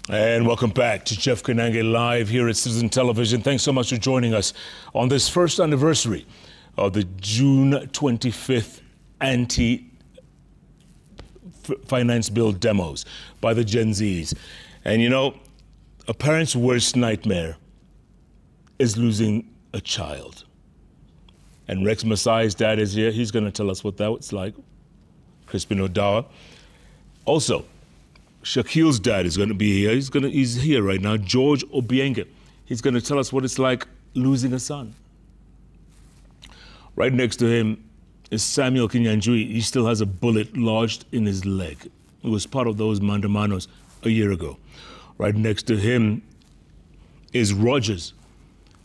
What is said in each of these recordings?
And welcome back to Jeff Koinange Live here at Citizen Television. Thanks so much for joining us on this first anniversary of the June 25th anti-finance bill demos by the Gen Zs. And you know, a parent's worst nightmare is losing a child. And Rex Masai's dad is here. He's going to tell us what that's like. Crispin Odawa. Also, Shaquille's dad is going to be here. He's here right now. George Obienge. He's going to tell us what it's like losing a son. Right next to him is Samuel Kinyanjui. He still has a bullet lodged in his leg. He was part of those Mandamanos a year ago. Right next to him is Rogers,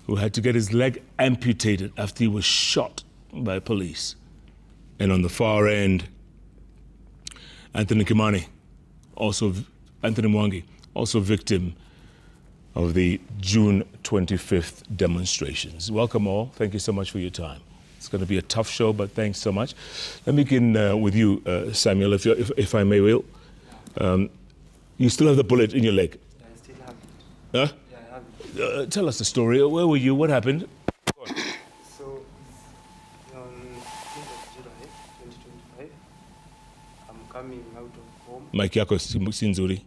who had to get his leg amputated after he was shot by police. And on the far end, Anthony Kimani, Anthony Mwangi, also victim of the June 25th demonstrations. Welcome all. Thank you so much for your time. It's going to be a tough show, but thanks so much. Let me begin with you, Samuel, if I may, Will. You still have the bullet in your leg? Yeah, I still have it. Huh? Yeah, I have it. Tell us the story. Where were you? What happened? So, on 15th of July, 2025, I'm coming out of home. Mike yako si nzuri.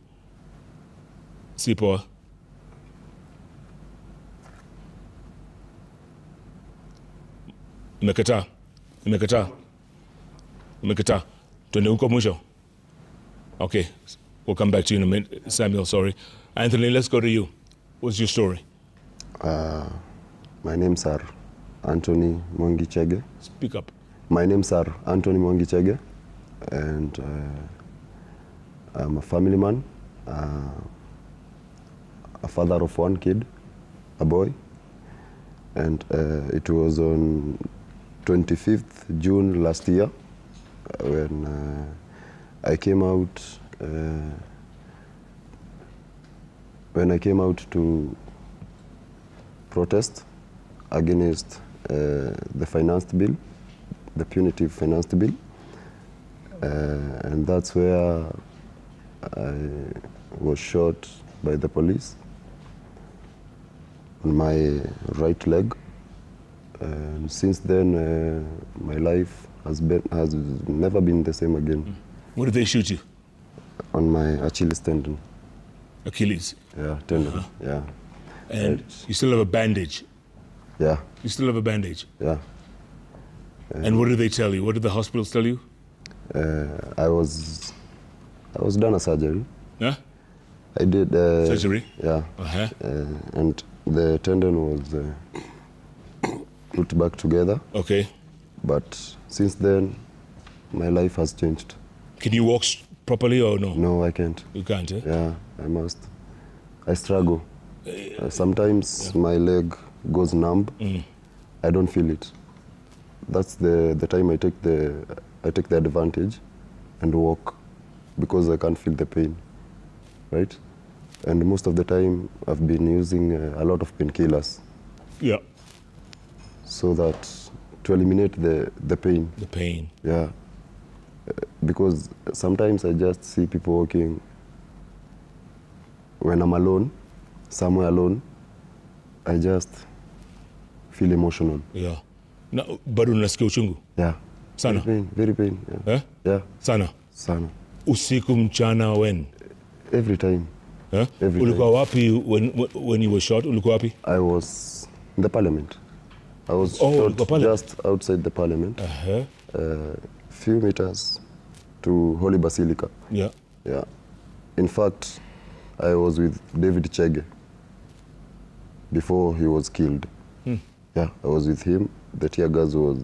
Si poa. Imekataa. Twende huko mwisho. Okay, we'll come back to you in a minute. Samuel, sorry. Anthony, let's go to you. What's your story? My name's Anthony Mwangi Chege. Speak up. My name's Anthony Mwangi Chege, and I'm a family man, a father of one kid, a boy, and it was on 25th June last year when I came out to protest against the financed bill, the punitive financed bill, and that's where I was shot by the police on my right leg. And since then, my life has never been the same again. Where did they shoot you? On my Achilles tendon. Achilles? Yeah, tendon, yeah. And you still have a bandage? Yeah. You still have a bandage? Yeah. And what did they tell you? What did the hospitals tell you? I was done a surgery. Yeah? I did... surgery? Yeah. And the tendon was put back together. Okay. But since then, my life has changed. Can you walk properly or no? No, I can't. You can't, eh? Yeah, I must. I struggle. Sometimes my leg goes numb. I don't feel it. That's the time I take the advantage and walk, because I can't feel the pain, right? And most of the time I've been using a lot of painkillers. Yeah. So that to eliminate the pain. The pain. Yeah. Because sometimes I just see people walking when I'm alone, somewhere alone, I just feel emotional. Yeah. No, bado unasikia uchungu? Yeah. Sana? Very pain. Yeah. Eh? Yeah. Sana? Sana. Usiku mchana when? Every time. Eh? Every Ulikuwa wapi when you were shot? Ulikuwa wapi? I was in the parliament. I was shot just outside the parliament. Few meters to Holy Basilica. Yeah. Yeah. In fact, I was with David Chege before he was killed. Yeah, I was with him. The tear gas was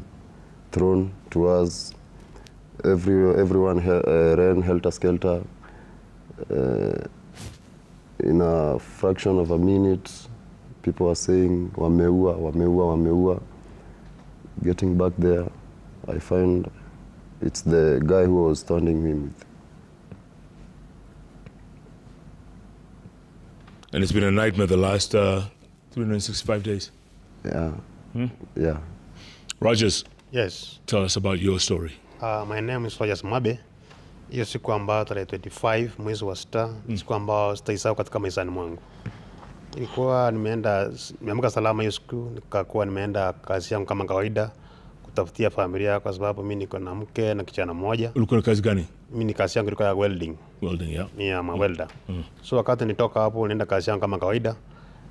thrown to us. Everyone ran helter-skelter. In a fraction of a minute, people were saying, wameua, wameua, wameua. Getting back there, I find it's the guy who was standing me with. And it's been a nightmare the last 365 days. Yeah. Yeah. Rogers. Yes. Tell us about your story. My name is Rogers Mabe. Hiyo siku ambayo tarehe 25 mwezi wa 6, siku ambayo sitaisahau katika maishani mwangu. Ilikuwa nimeamka salama hiyo siku, nikakuwa nimeenda kazi yangu kama kawaida kutafutia familia, kwa sababu mimi niko na mke na kijana mmoja. Ulikuwa na kazi gani? Mimi ni kazi yangu ilikuwa ya welding. Welding, yeah. Ni ya welder. So wakati nitoka hapo nienda kazi yangu kama kawaida,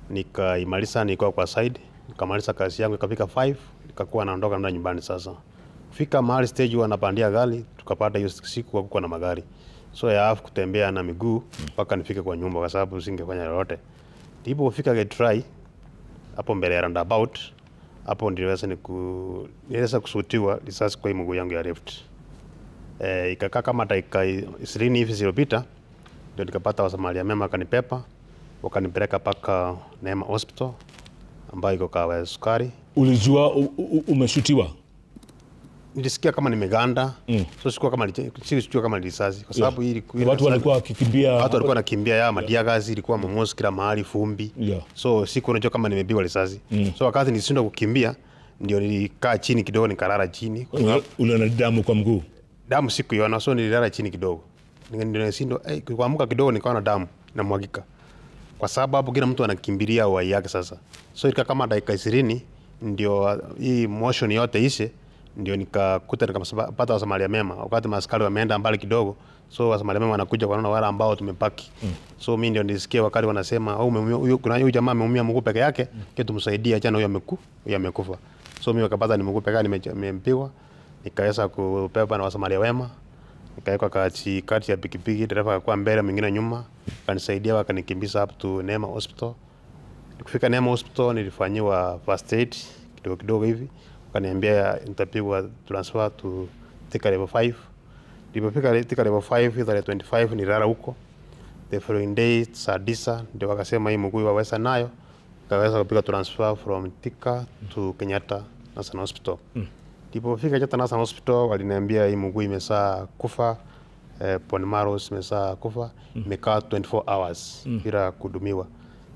nikaimaliza, nilikuwa kwa side, nikamaliza kazi yangu ikafika 5, nikakuwa naondoka nenda nyumbani sasa. Fika mahali stage wanapandia gari, tukapata hiyo siku hakukuwa na magari. So ya half kutembea na miguu mpaka nifike kwa nyumba, kwa sababu singefanya lolote. Nilipofika Get-Try hapo mbele ya roundabout, hapo niliweza kusutiwa risasi kwa mguu yangu ya left. Ikakaa kama dakika 20 hivi zilizopita, ndio nikapata wasamaria mema akanipepa, wakanipeleka paka Neema Hospital ambayo iko kwa Sukari. Ulijua umeshutiwa? Nilisikia kama nimeganda. So sikuwa kama risasi, kwa sababu watu walikuwa wakikimbia. Watu walikuwa wanakimbia ya madia gazi, ilikuwa mamosi kila mahali, fumbi. So siku unajua kama nimepigwa risasi. So wakati nilishindwa kukimbia, ndio nilikaa chini kidogo, nikalala chini. Uliona damu kwa mguu? Damu sikuiona, so nililala chini kidogo. Nilishindwa kuamka kidogo, nikaona damu inamwagika. Kwa sababu kila mtu anakimbilia uhai yake sasa. So ilikaa kama dakika 20 ndio hii motion yote ishe, ndio nikakuta nikapata wasamaria mema. Wakati maaskari wameenda mbali kidogo, so wasamaria mema wanakuja wanaona wale ambao tumepaki. So mimi ndio nilisikia wakati wanasema huyu jamaa ameumia mguu peke yake, tumsaidie, achana huyu amekufa. So mimi wakapata ni mguu peke yake nimempigwa, nikaweza kupepa na wasamaria wema, nikawekwa kati ya pikipiki, dereva akakuwa mbele mwingine nyuma, akanisaidia wakanikimbiza up to Neema Hospital. Nikifika Neema Hospital nilifanyiwa first aid kidogo hivi, wakaniambia nitapigwa transfer to JKLive 5. Nilipofika JKLive 5 tarehe 25 nilala huko. The following day saa 9 ndio wakasema hii mguu waweza nayo, kaweza kupiga transfer from Thika to Kenyatta National Hospital. Nilipofika Kenyatta National Hospital waliniambia hii mguu imesaa kufa, bone marrow imesaa kufa, imekaa 24 hours bila kudumiwa.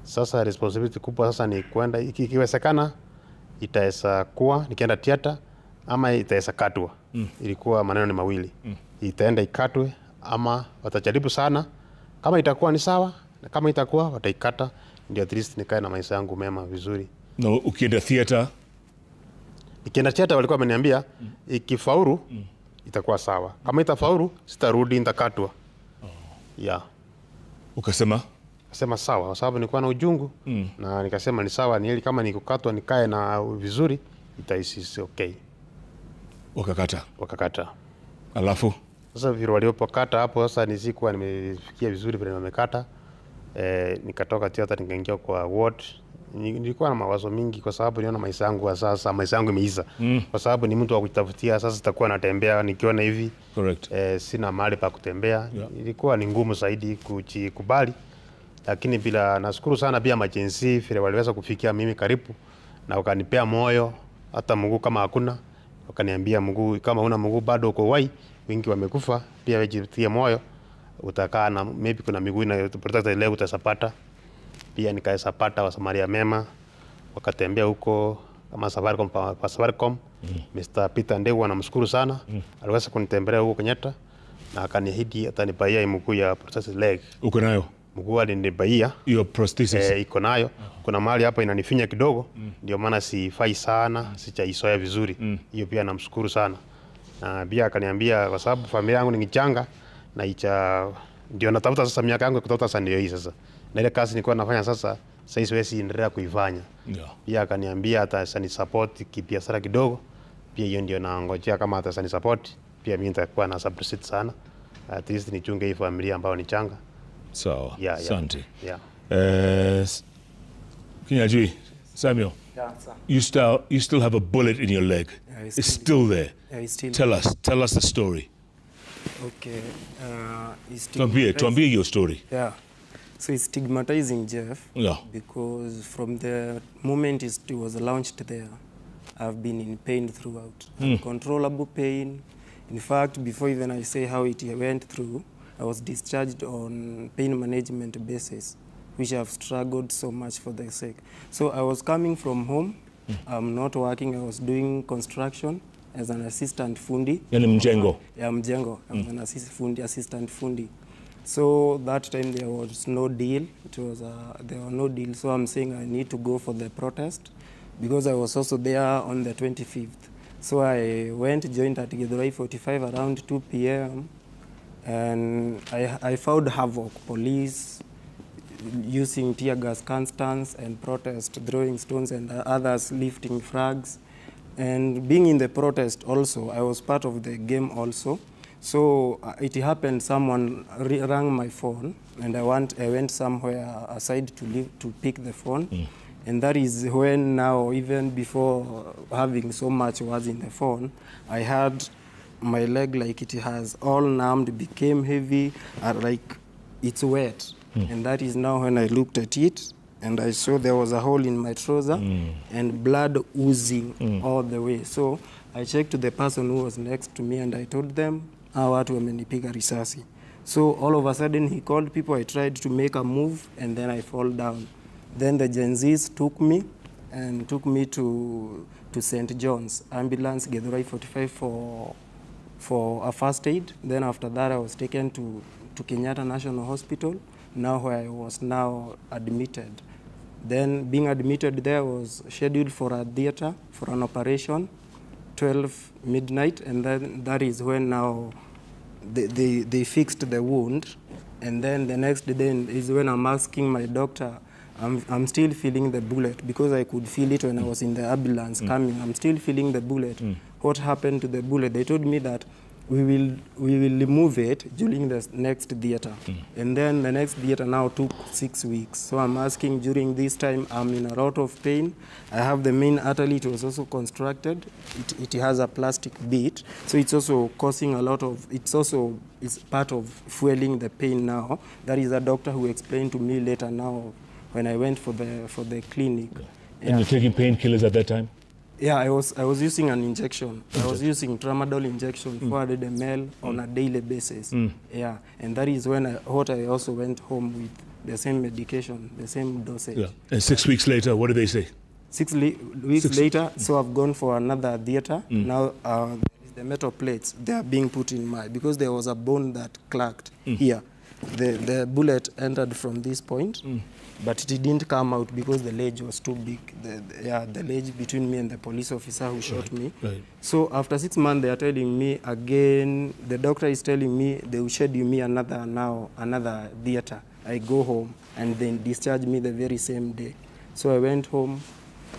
Sasa responsibility kubwa sasa ni kwenda, ikiwezekana itaweza kuwa nikienda theater ama itaweza katwa. Ilikuwa maneno ni mawili. Itaenda ikatwe ama watajaribu sana. Kama itakuwa ni sawa, na kama itakuwa wataikata, ndio at least nikae na maisha yangu mema vizuri. Na ukienda theater? Nikienda theater walikuwa wameniambia ikifaulu itakuwa sawa. Kama itafaulu sitarudi, nitakatwa. Ukasema? Kasema sawa, kwa sababu nilikuwa na ujungu na nikasema ni sawa, ni kama nikukatwa nikae na vizuri itaisi okay. Wakakata. Alafu sasa vile walipokata hapo sasa nisikuwa nimefikia vizuri vile wamekata. Nikatoka theater nikaingia kwa ward. Nilikuwa na mawazo mingi kwa sababu niona maisha yangu sasa, maisha yangu imeisha. Kwa sababu ni mtu wa kutafutia, sasa sitakuwa natembea nikiona hivi. Correct. Sina mahali pa kutembea. Ilikuwa ni ngumu zaidi kukubali. Lakini bila nashukuru sana pia majenzi vile waliweza kufikia mimi karibu na wakanipea moyo, hata mguu kama hakuna, wakaniambia mguu kama una mguu bado uko hai, wengi wamekufa, pia wewe jitie moyo, utakaa na maybe kuna miguu na protect leo utasapata. Pia nikaisapata wasamaria mema, wakatembea huko kama Safaricom. Mr. Peter Ndegu anamshukuru sana, aliweza kunitembelea huko Kenyatta na akaniahidi atanipaia mguu ya prosthetic leg. Uko nayo? Mguu alinipaia hiyo prosthesis. Iko nayo. Kuna mahali hapa inanifinya kidogo, ndio maana sifai sana, sijaizoea vizuri. Hiyo pia namshukuru sana. Na pia akaniambia kwa sababu familia yangu ni changa na ndio natafuta sasa miaka yangu kutafuta sasa ndio hii sasa. Na ile kazi nilikuwa nafanya sasa siwezi endelea kuifanya. Pia akaniambia atasani support kibiashara kidogo. Pia hiyo ndio naangojea kama atasani support. Pia mimi nitakuwa na support sana. At least nichunge hii familia ambayo ni changa. So, asante. Kinyajui, Samuel. Yeah, sir. You still have a bullet in your leg. Yeah, it's still there. Yeah, it's still Tell us the story. Okay. Tuambie your story. Yeah. So it's stigmatizing Jeff. Yeah. Because from the moment it was launched there, I've been in pain throughout. Uncontrollable pain. In fact, before even I say how it went through, I was discharged on pain management basis, which I've struggled so much for the sake. So I was coming from home. I'm not working. I was doing construction. as an assistant fundi. Yani mjengo. Yeah, mjengo. I was an assistant fundi. So that time there was no deal. There were no deal. So I'm saying I need to go for the protest because I was also there on the 25th. So I went, joined at JKLive 45 around 2 p.m. and I found havoc. Police using tear gas canisters and protest, throwing stones and others lifting flags. And being in the protest also, I was part of the game also. So it happened, someone rang my phone and I went somewhere aside to pick the phone. And that is when now, even before having so much words in the phone, I had my leg like it has all numbed, became heavy, like it's wet. And that is now when I looked at it and I saw there was a hole in my trouser and blood oozing all the way. So I checked to the person who was next to me and I told them, watu wamenipiga risasi. So all of a sudden he called people, I tried to make a move and then I fall down. Then the Gen Zs took me to St. John's ambulance, JKLive 45 for a first aid. Then after that I was taken to Kenyatta National Hospital, now where I was now admitted. Then being admitted there was scheduled for a theater for an operation, 12 midnight, and then that is when now they fixed the wound. And then the next day is when I'm asking my doctor, I'm still feeling the bullet because I could feel it when I was in the ambulance coming. I'm still feeling the bullet. What happened to the bullet? They told me that we will remove it during the next theater. And then the next theater now took 6 weeks. So I'm asking, during this time, I'm in a lot of pain. I have the main artery, it was also constructed. It has a plastic bit. So it's also causing a lot of, it's part of fueling the pain now. That is a doctor who explained to me later now when I went for the clinic. And you're taking painkillers at that time? Yeah, I was using an injection. I was using tramadol injection, 400 ml on a daily basis. Yeah, and that is when I also went home with the same medication, the same dosage. Yeah. And 6 weeks later, what did they say? 6 weeks later, so I've gone for another theater. Now the metal plates, they are being put in because there was a bone that cracked here. The bullet entered from this point. But it didn't come out because the ledge was too big. The ledge between me and the police officer who shot me. Right. So after 6 months, they are telling me again, the doctor is telling me they will schedule me another theater. I go home and then discharge me the very same day. So I went home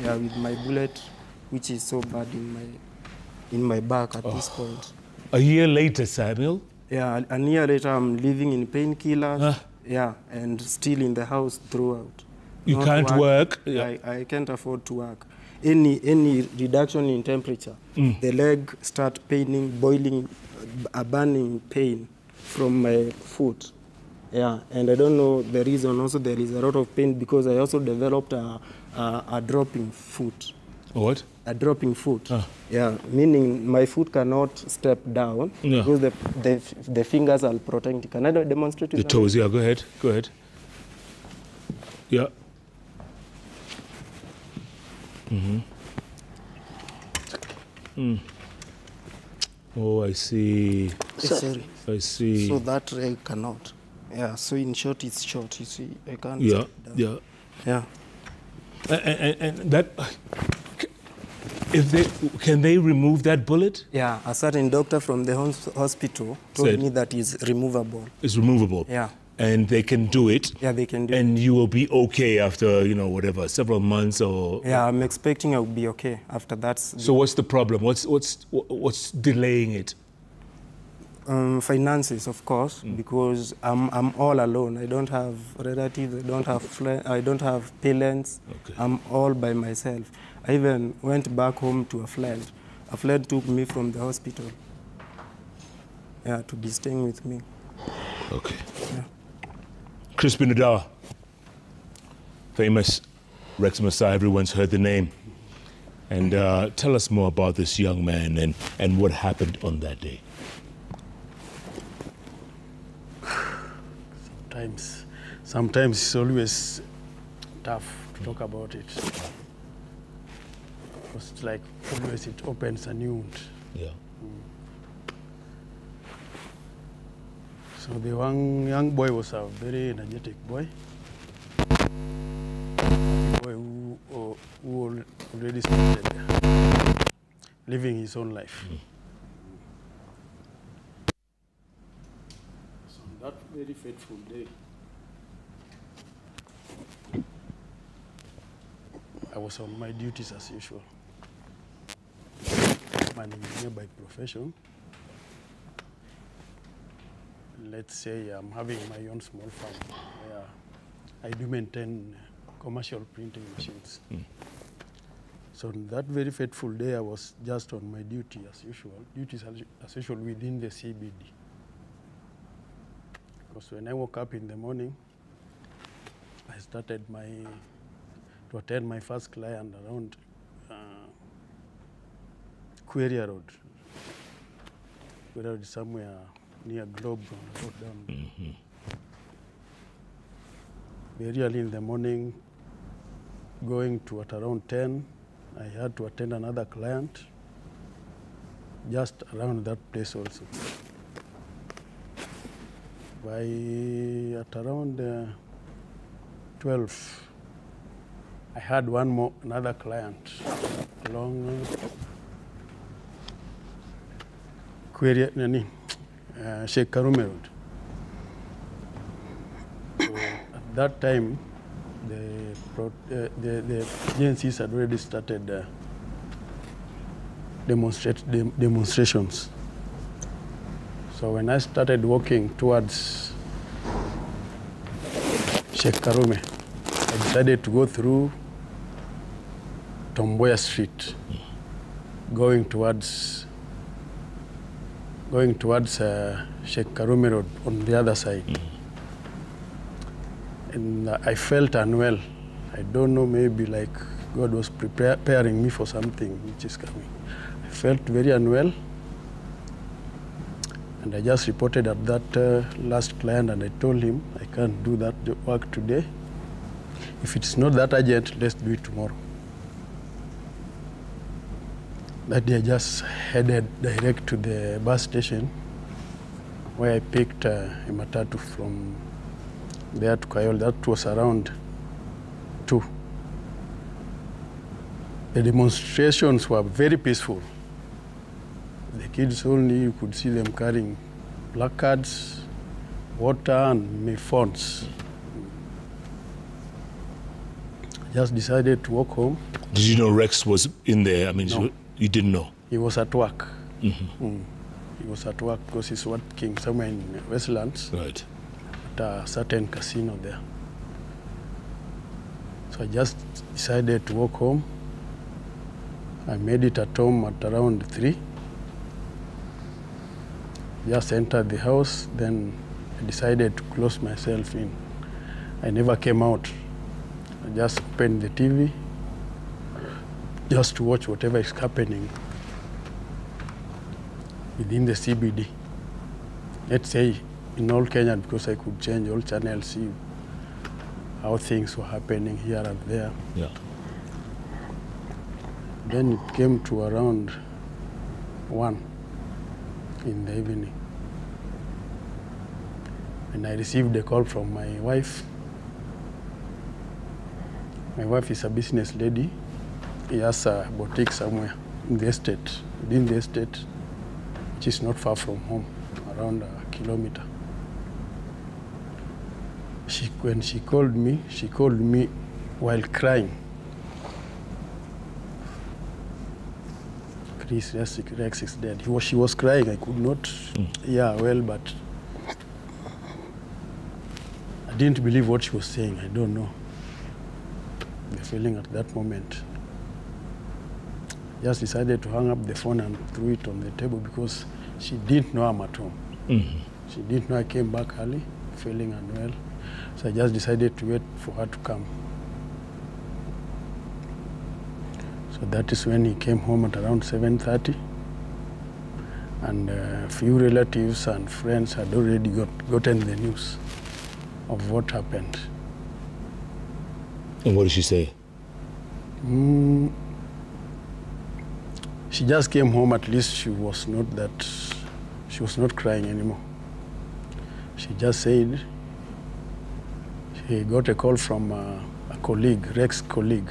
with my bullet, which is so bad in my back at this point. A year later, Samuel? Yeah, a year later, I'm living in painkillers. Yeah, and still in the house throughout. You can't work? Yeah. I can't afford to work. Any reduction in temperature, the leg start paining, boiling, a burning pain from my foot. Yeah, and I don't know the reason. Also, there is a lot of pain because I also developed a dropping foot. What? A dropping foot. Yeah, meaning my foot cannot step down because the fingers are protected. Can I demonstrate it? The toes, yeah, go ahead. Go ahead. Yeah. Oh, I see. Sorry. I see. So that leg cannot. Yeah, so in short, it's short. You see, I can't step down. Yeah. And that... Can they remove that bullet? Yeah, a certain doctor from the hospital told me that it's removable. It's removable? Yeah. And they can do it? Yeah, they can do it. And you will be okay after, whatever, several months or... Yeah, I'm expecting I'll be okay after that. So what's the problem? What's delaying it? Finances, of course, because I'm all alone. I don't have relatives, I don't have parents. Okay. I'm all by myself. I even went back home to a friend. A friend took me from the hospital. Yeah, to be staying with me. Okay. Yeah. Crispin Adar, famous Rex Messiah, everyone's heard the name. And tell us more about this young man and what happened on that day. Sometimes it's always tough to talk about it. Because it's like always it opens a new wound. Yeah. So the one young boy was a very energetic boy. A boy who already started living his own life. So on that very fateful day, I was on my duties as usual. I'm an engineer by profession. Let's say I'm having my own small farm where I do maintain commercial printing machines. So on that very fateful day, I was just on my duty as usual within the CBD. Because when I woke up in the morning, I started to attend my first client around Queria Road. Queria Road is somewhere near Globe Road down. Very early in the morning, going to at around 10, I had to attend another client just around that place also. By at around 12, I had another client along Sheikh Karume Road. So at that time, the agencies had already started demonstrations. So when I started walking towards Sheikh Karume, I decided to go through Tomboya Street, going towards Sheikh Karume Road on the other side. And I felt unwell. I don't know, maybe like God was preparing me for something which is coming. I felt very unwell. And I just reported at that last client, and I told him I can't do that work today. If it's not that urgent, let's do it tomorrow. That day I just headed direct to the bus station, where I picked a matatu from there to Kayole. That was around 2. The demonstrations were very peaceful. The kids only, you could see them carrying placards, water, and phones. I just decided to walk home. Did you know Rex was in there? I mean, No. You didn't know? He was at work. He was at work because he's working somewhere in Westlands. Right. At a certain casino there. So I just decided to walk home. I made it at home at around 3. Just entered the house, then I decided to close myself in. I never came out. I just opened the TV just to watch whatever is happening within the CBD. Let's say in all Kenya, because I could change all channels, see how things were happening here and there. Yeah. Then it came to around 1 in the evening. And I received a call from my wife. My wife is a business lady. He has a boutique somewhere in the estate, within the estate, which is not far from home, around 1 kilometer. When she called me while crying. Chris, Rex is dead. She was crying. I could not hear well, but I didn't believe what she was saying. I don't know the feeling at that moment. Just decided to hang up the phone and threw it on the table because she didn't know I'm at home. She didn't know I came back early, feeling unwell. So I just decided to wait for her to come. So that is when he came home at around 7:30. And a few relatives and friends had already gotten the news of what happened. And what did she say? She just came home. At least she was not crying anymore. She just said he got a call from a colleague, Rex colleague,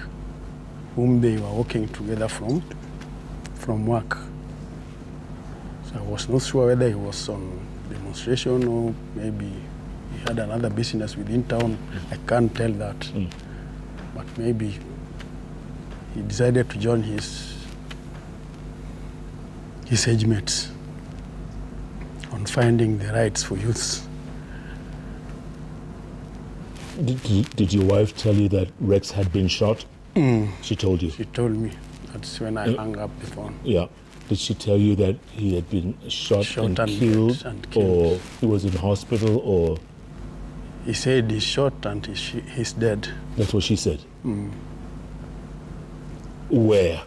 whom they were working together from work. So I was not sure whether he was on demonstration or maybe he had another business within town. I can't tell that. But maybe he decided to join his age mates on finding the rights for youths. Did your wife tell you that Rex had been shot? She told you? She told me. That's when I hung up the phone. Yeah. Did she tell you that he had been shot and killed, or he was in hospital, or? He said he's shot and he's dead. That's what she said? Where?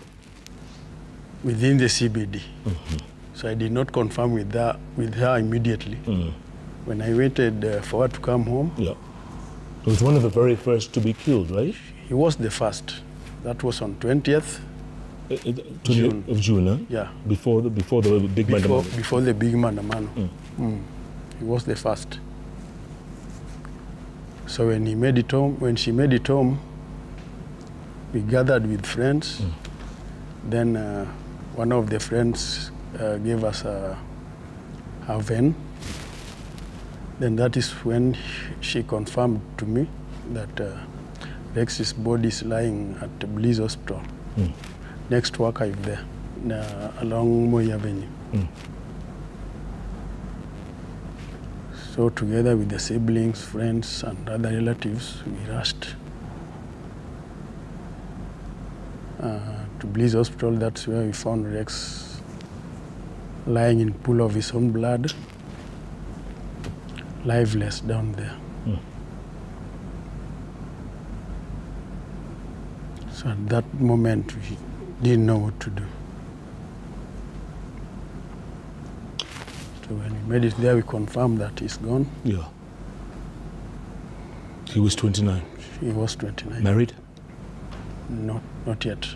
Within the CBD. So I did not confirm with her immediately. When I waited for her to come home. Yeah. He was one of the very first to be killed, right? He was the first. That was on 20th June. Of June, huh? Yeah. Before the big Mandamano. Before the big Mandamano. He was the first. So when he made it home, when she made it home, we gathered with friends. Then one of the friends gave us a van. Then that is when she confirmed to me that Rex's body is lying at the Bliss Hospital, next to archive there, along Moi Avenue. So together with the siblings, friends, and other relatives, we rushed to Bliss Hospital. That's where we found Rex lying in a pool of his own blood, lifeless down there. So at that moment, we didn't know what to do. So when we made it there, we confirmed that he's gone. Yeah. He was 29? He was 29. Married? Not yet.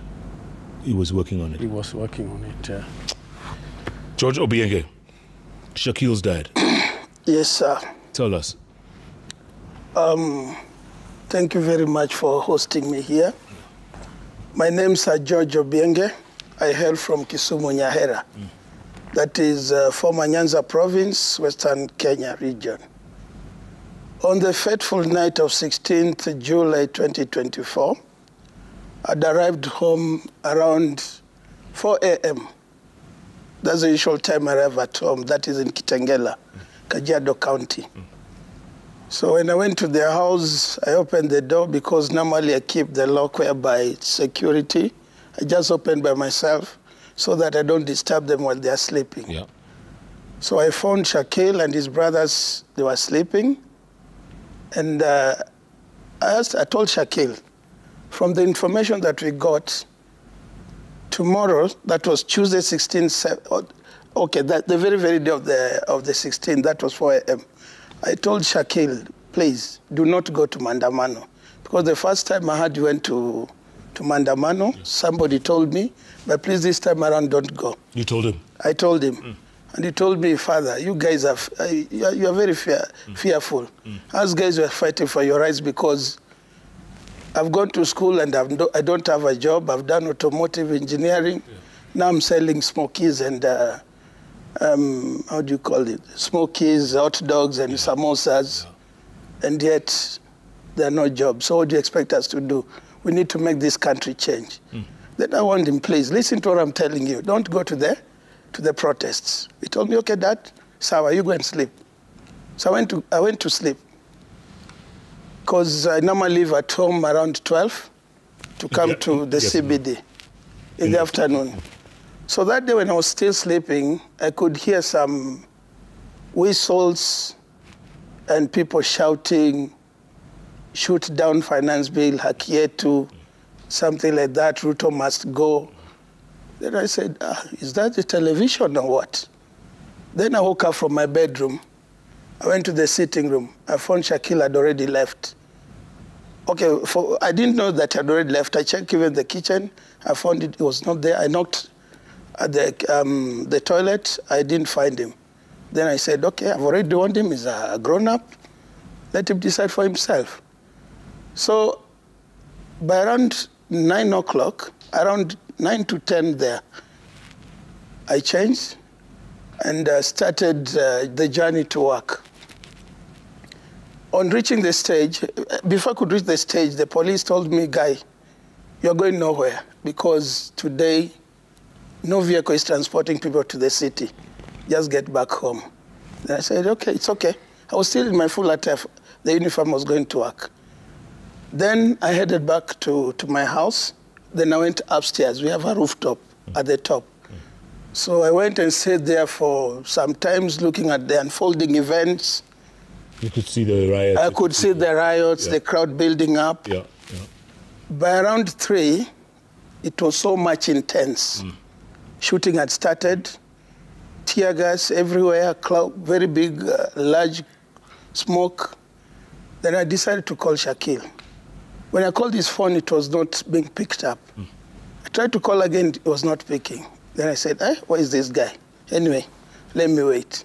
He was working on it? He was working on it, George Obienge, Shakil's dad. Yes, sir. Tell us. Thank you very much for hosting me here. My name is George Obienge. I hail from Kisumu, Nyahera. That is former Nyanza province, Western Kenya region. On the fateful night of 16th July 2024, I'd arrived home around 4 a.m. That's the usual time I arrive at home. That is in Kitengela, Kajiado County. So when I went to their house, I opened the door because normally I keep the lock whereby security. I just opened by myself so that I don't disturb them while they are sleeping. Yeah. So I found Shakil and his brothers, they were sleeping. And I told Shakil, from the information that we got, tomorrow, that was Tuesday 16th, okay, that the very, very day of the 16th, that was 4 a.m. I told Shakil, please, do not go to Mandamano. Because the first time I heard you went to Mandamano, somebody told me, but please this time around, don't go. You told him? I told him. And he told me, Father, you guys are very fearful. Us guys were fighting for your rights because I've gone to school and I don't have a job. I've done automotive engineering. Now I'm selling smokies and how do you call it? Smokies, hot dogs, and samosas, and yet there are no jobs. So what do you expect us to do? We need to make this country change. Then I warned him, please, listen to what I'm telling you. Don't go to the protests. He told me, okay, Dad, Sawa, you go and sleep. So I went to sleep because I normally leave at home around 12 to come to the CBD in the afternoon. So that day when I was still sleeping, I could hear some whistles and people shouting, shoot down finance bill, Hakietu, something like that, Ruto must go. Then I said, is that the television or what? Then I woke up from my bedroom. I went to the sitting room. I found Shakil had already left. Okay, I didn't know that he had already left. I checked even the kitchen. I found it was not there. I knocked at the toilet. I didn't find him. Then I said, okay, I've already warned him. He's a grown-up. Let him decide for himself. So by around 9 o'clock, around 9 to 10 there, I changed and started the journey to work. On reaching the stage, before I could reach the stage, the police told me, Guy, you're going nowhere because today no vehicle is transporting people to the city. Just get back home. Then I said, okay, it's okay. I was still in my full attire. The uniform was going to work. Then I headed back to my house. Then I went upstairs. We have a rooftop at the top. So I went and stayed there for some times looking at the unfolding events. You could see the riots. I could see the riots, yeah. the crowd building up. Yeah, yeah. By around 3, it was so much intense. Shooting had started, tear gas everywhere, cloud, very big, large smoke. Then I decided to call Shakil. When I called his phone, it was not being picked up. I tried to call again, it was not picking. Then I said, where is this guy? Anyway, let me wait.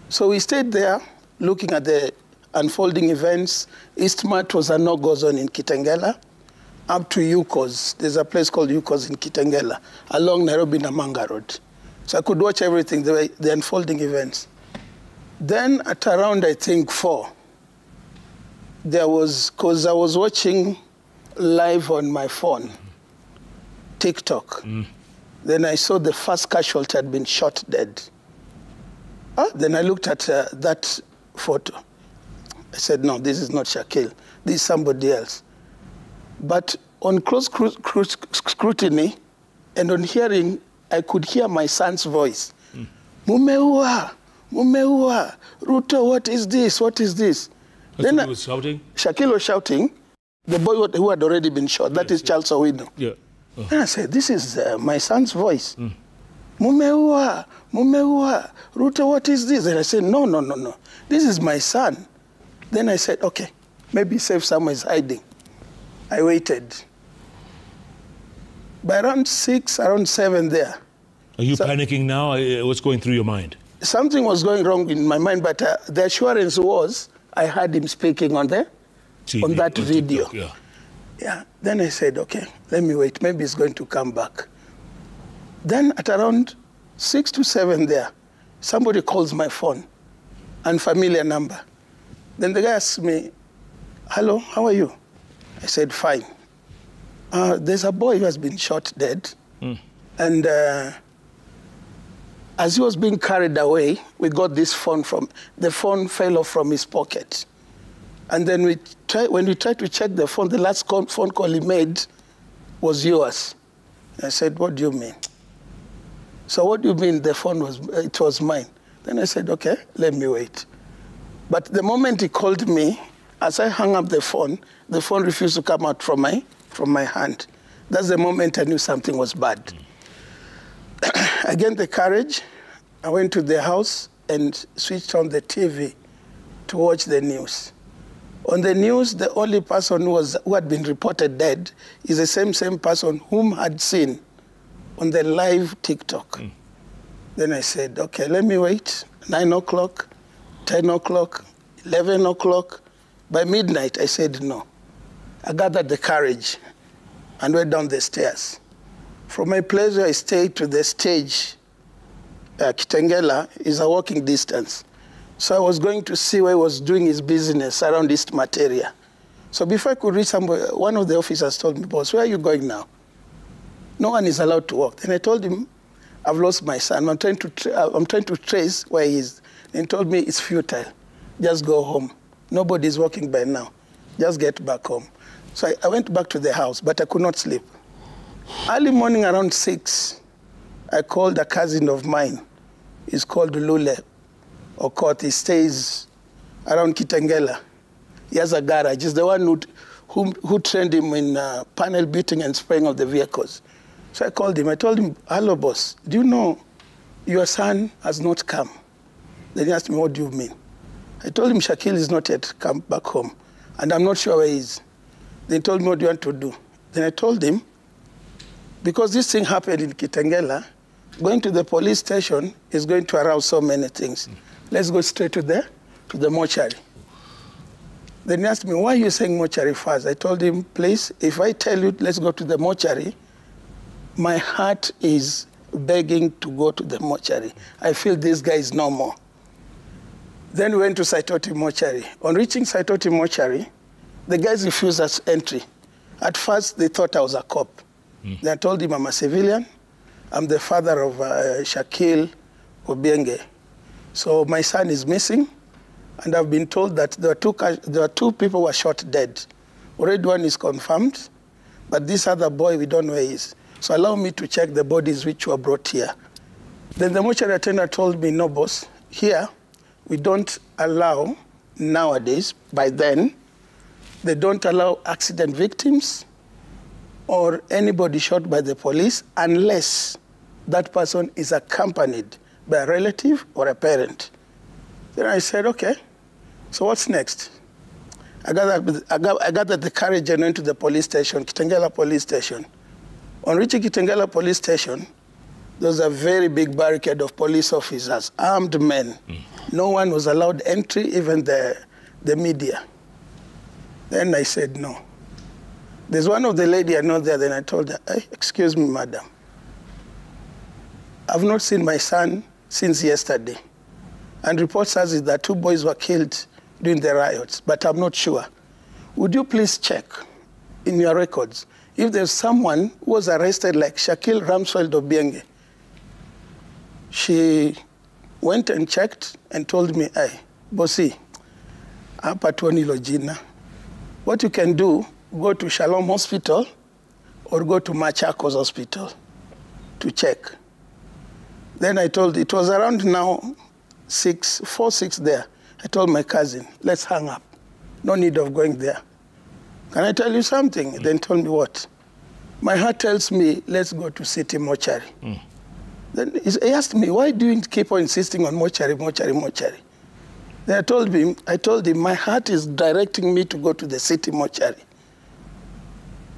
So we stayed there, looking at the unfolding events. Eastmart was a no-go zone in Kitengela, up to Yukos. There's a place called Yukos in Kitengela, along Nairobi-Namanga Road. So I could watch everything, the unfolding events. Then at around, I think, 4, there was, because I was watching live on my phone, TikTok. Then I saw the first casualty had been shot dead. Then I looked at that photo. I said, no, this is not Shakil. This is somebody else. But on close scrutiny and on hearing, I could hear my son's voice. Mumeua, Mumeua, Ruto, what is this? What is this? Then Shakil was shouting? Shakil was shouting. The boy who had already been shot. That is Charles Owino. Yeah. Then I said, this is my son's voice. Mumeua, Mumeua, Ruto, what is this? And I said, no, no, no, no. This is my son. Then I said, okay, maybe safe somewhere is hiding. I waited. By around 6, around 7 there. Are you panicking now? What's going through your mind? Something was going wrong in my mind, but the assurance was I heard him speaking on that video. TikTok, yeah. Yeah. Then I said, okay, let me wait. Maybe he's going to come back. Then at around 6 to 7 there, somebody calls my phone, unfamiliar number. Then the guy asks me, hello, how are you? I said, fine. There's a boy who has been shot dead. And as he was being carried away, we got this phone the phone fell off from his pocket. And then when we tried to check the phone, the last phone call he made was yours. I said, what do you mean? So what do you mean the phone was mine? Then I said, okay, let me wait. But the moment he called me, as I hung up the phone refused to come out from my hand. That's the moment I knew something was bad. I gained the courage. I went to the house and switched on the TV to watch the news. On the news, the only person who had been reported dead is the same person whom I'd seen on the live TikTok. Then I said, okay, let me wait. 9 o'clock, 10 o'clock, 11 o'clock. By midnight, I said no. I gathered the courage and went down the stairs. From my place where I stayed to the stage, Kitengela, is a walking distance. So I was going to see where he was doing his business around Eastmart area. So before I could reach somewhere, one of the officers told me, boss, where are you going now? No one is allowed to walk. Then I told him, I've lost my son. I'm trying to trace where he is. And he told me it's futile. Just go home. Nobody's walking by now. Just get back home. So I went back to the house, but I could not sleep. Early morning around 6, I called a cousin of mine. He's called Lule Okot. He stays around Kitengela. He has a garage. He's the one who trained him in panel beating and spraying of the vehicles. So I called him. I told him, hello, boss, do you know your son has not come? Then he asked me, what do you mean? I told him Shakil is not yet come back home, and I'm not sure where he is. They told me, what do you want to do? Then I told him, because this thing happened in Kitengela, going to the police station is going to arouse so many things. Let's go straight to the mortuary. Then he asked me, why are you saying mortuary first? I told him, please, if I tell you, let's go to the mortuary, my heart is begging to go to the mortuary. I feel this guy is no more. Then we went to Saitoti mortuary. On reaching Saitoti mortuary, the guys refused us entry. At first, they thought I was a cop. Then I told him I'm a civilian. I'm the father of Shakil Obienge. So my son is missing, and I've been told that there are two people who were shot dead. Already one is confirmed, but this other boy, we don't know where he is. So allow me to check the bodies which were brought here. Then the mortuary attendant told me, no, boss, here we don't allow nowadays, by then, they don't allow accident victims or anybody shot by the police unless that person is accompanied by a relative or a parent. Then I said, okay, so what's next? I gathered the courage and went to the police station, Kitengela police station. On reaching Kitengela police station, there was a very big barricade of police officers, armed men. No one was allowed entry, even the media. Then I said, no. There's one of the lady I know there, then I told her, hey, excuse me, madam. I've not seen my son since yesterday. And report says that 2 boys were killed during the riots, but I'm not sure. Would you please check in your records if there's someone who was arrested like Shakil Ramsfeld Obienge? She went and checked and told me, hey, bossy, hapa tuoni lojina. What you can do, go to Shalom Hospital or go to Machakos Hospital to check. Then I told, it was around now 4, 6 there. I told my cousin, let's hang up. No need of going there. Can I tell you something? Then told me what? My heart tells me, let's go to city mortuary. Then he asked me, why do you keep on insisting on mortuary, mortuary, mortuary? Then I told him, my heart is directing me to go to the city mortuary.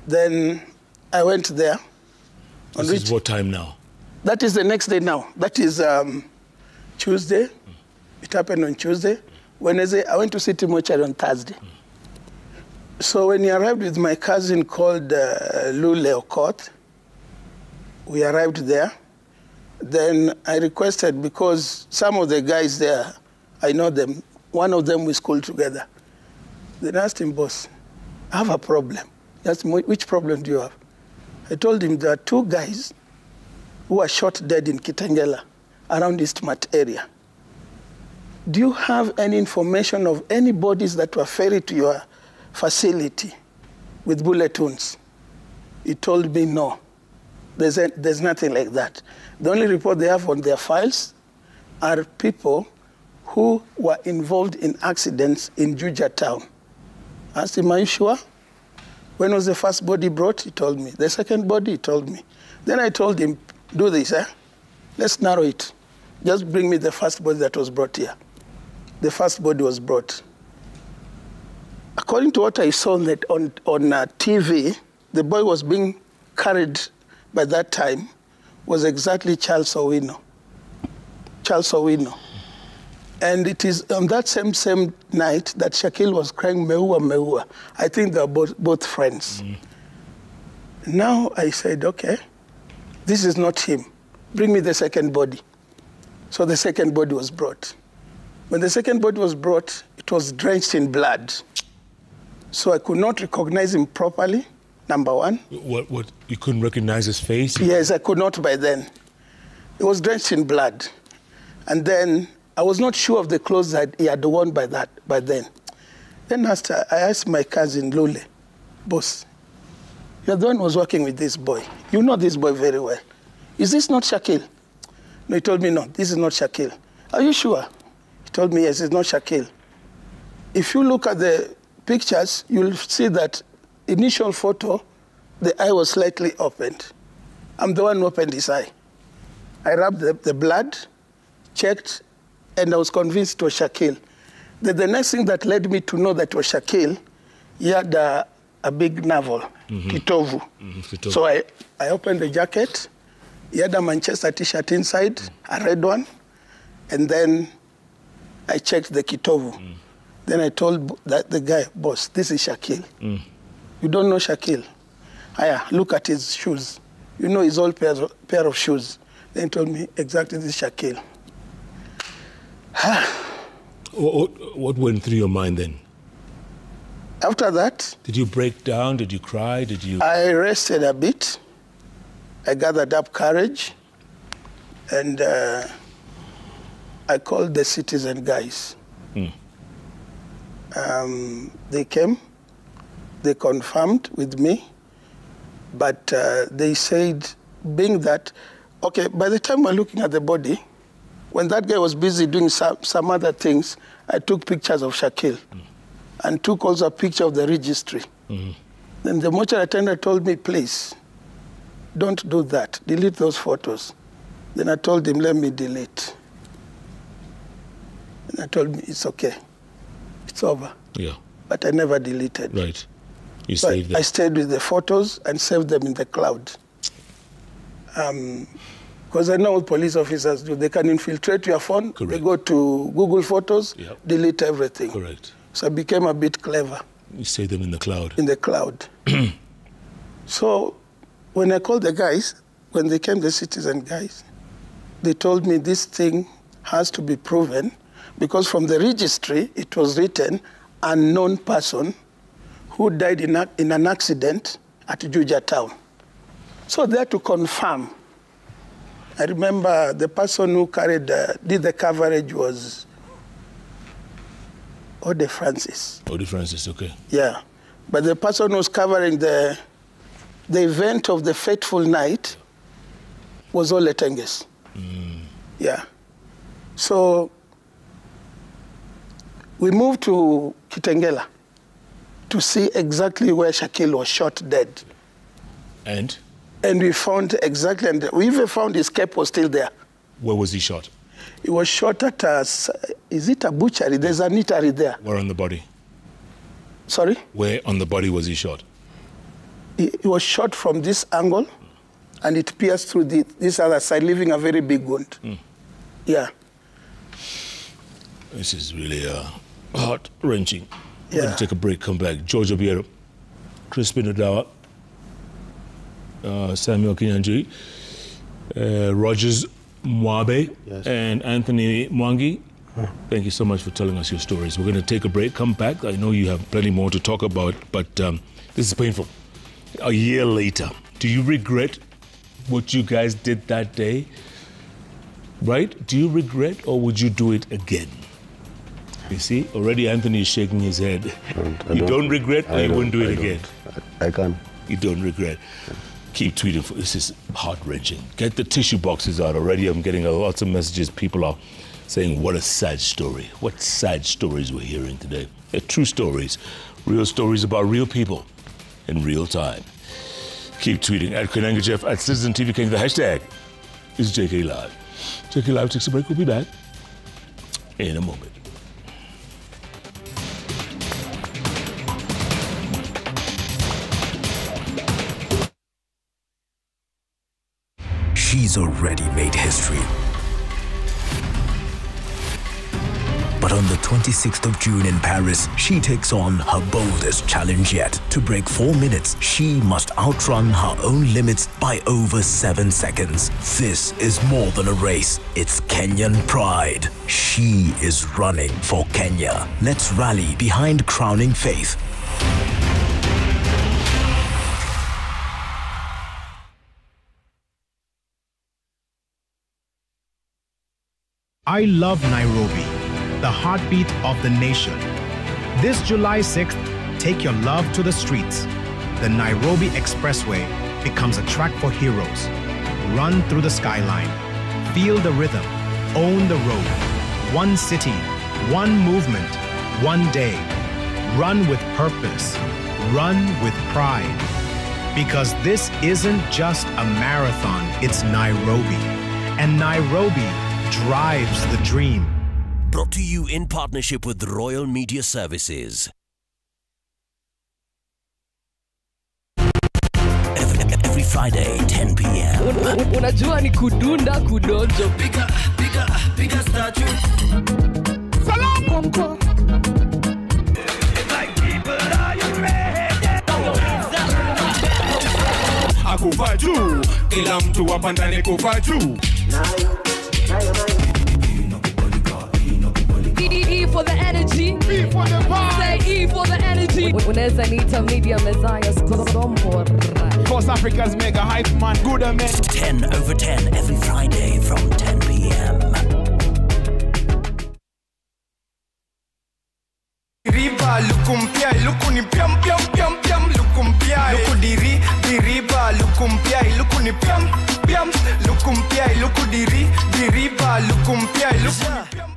Then I went there. This is what time now? That is the next day now. That is Tuesday. It happened on Tuesday. Wednesday, I went to city mortuary on Thursday. So when he arrived with my cousin called Lule Okot, we arrived there. Then I requested, because some of the guys there, I know them. One of them we schooled together. Then I asked him, boss, I have a problem. He asked me, which problem do you have? I told him there are 2 guys who were shot dead in Kitengela, around Eastmart area. Do you have any information of any bodies that were ferried to your facility with bullet wounds? He told me no. There's nothing like that. The only report they have on their files are people who were involved in accidents in Juja town. I asked him, are you sure? When was the first body brought? He told me. The second body, he told me. Then I told him, do this, let's narrow it. Just bring me the first body that was brought here. The first body was brought. According to what I saw on TV, the boy was being carried by that time was exactly Charles Owino. Charles Owino. And it is on that same night that Shakil was crying, Meua, Meua. I think they were both friends. Now I said, okay, this is not him. Bring me the second body. So the second body was brought. When the second body was brought, it was drenched in blood. So I could not recognize him properly, number one. What? You couldn't recognize his face? Yes, I could not by then. It was drenched in blood. And then I was not sure of the clothes that he had worn by then. Then I asked my cousin Lule, boss, you're the one who was working with this boy. You know this boy very well. Is this not Shakil? No, he told me, no, this is not Shakil. Are you sure? He told me, yes, it's not Shakil. If you look at the pictures, you'll see that initial photo, the eye was slightly opened. I'm the one who opened his eye. I rubbed the blood, checked, and I was convinced it was Shakil. The next thing that led me to know that it was Shakil, he had a big navel, kitovu. So I opened the jacket. He had a Manchester t-shirt inside, a red one, and then I checked the kitovu. Then I told the guy, boss, this is Shaquille. You don't know Shaquille? Aya, look at his shoes. You know his old pair of shoes. Then he told me, exactly, this is Shaquille. What went through your mind then? After that, Did you break down? Did you cry? Did you? I rested a bit. I gathered up courage, and I called the citizen guys. They came, they confirmed with me, but they said, being that, okay, by the time we're looking at the body, when that guy was busy doing some other things, I took pictures of Shaquille and took also a picture of the registry. Then the mortuary attendant told me, please, don't do that. Delete those photos. Then I told him, let me delete. And I told him, it's okay. It's over. Yeah. But I never deleted. Right. You So saved them. I stayed with the photos and saved them in the cloud. Because I know what police officers do. They can infiltrate your phone. Correct. They go to Google Photos, Yep. delete everything. Correct. So I became a bit clever You saved them in the cloud. in the cloud. So when I called the guys, when they came, the citizen guys, they told me this thing has to be proven because from the registry, it was written, unknown person who died in an accident at Juja town. So they had to confirm. I remember the person who did the coverage was Ode Francis. Ode Francis, okay. Yeah. But the person who was covering the event of the fateful night was Ole Tenges. Yeah. So we moved to Kitengela to see exactly where Shaquille was shot dead. And And we found exactly, and we even found his cape was still there. where was he shot? He was shot at is it a butchery? There's an eatery there. Where on the body? Sorry? Where on the body was he shot? He was shot from this angle, and it pierced through this other side, leaving a very big wound. Yeah. This is really heart-wrenching. We're going Yeah. to take a break, come back. George Obiero, Crispin Odawa, Samuel Kinyanjui, Rogers Mwabe, Yes. and Anthony Mwangi. Thank you so much for telling us your stories. We're going to take a break, come back. I know you have plenty more to talk about, but this is painful. A year later, do you regret what you guys did that day? Right? Do you regret, or would you do it again? You see, already Anthony is shaking his head. I You don't regret, or I you don't- wouldn't do it I don't. again? I can. You don't regret. Keep tweeting. This is heart-wrenching. Get the tissue boxes out already. I'm getting lots of messages. People are saying, what a sad story. What sad stories we're hearing today. They're true stories. Real stories about real people in real time. Keep tweeting at Kenanga Jeff, at Citizen TV King. The hashtag is JKLive. JKLive takes a break. We'll be back in a moment. She's already made history. But on the 26th of June in Paris, she takes on her boldest challenge yet. To break 4 minutes, she must outrun her own limits by over 7 seconds. This is more than a race. It's Kenyan pride. She is running for Kenya. Let's rally behind crowning faith. I love Nairobi, the heartbeat of the nation. This July 6th, take your love to the streets. The Nairobi Expressway becomes a track for heroes. Run through the skyline. Feel the rhythm. Own the road. One city, one movement, one day. Run with purpose. Run with pride. Because this isn't just a marathon, it's Nairobi. And Nairobi drives the dream. Brought to you in partnership with Royal Media Services. every Friday, 10 p.m. Unajua ni kudunda kudonjo. Bigger statue. Salam Konko. Akufa juu, kila mtu hapa ndani kufa juu. E for the energy. E for the vibe. Say E for the energy. Unaweza niita media messiah Skombora. Force Africa's mega hype man, good man. 10 over 10 every Friday from 10 p.m. Riba lukumpia, lukuni piam piam piam piam lukumpia. Lukudiri diriba lukumpia, lukuni piam piam lukumpia, lukudiri diriba lukumpia, lukuni piam.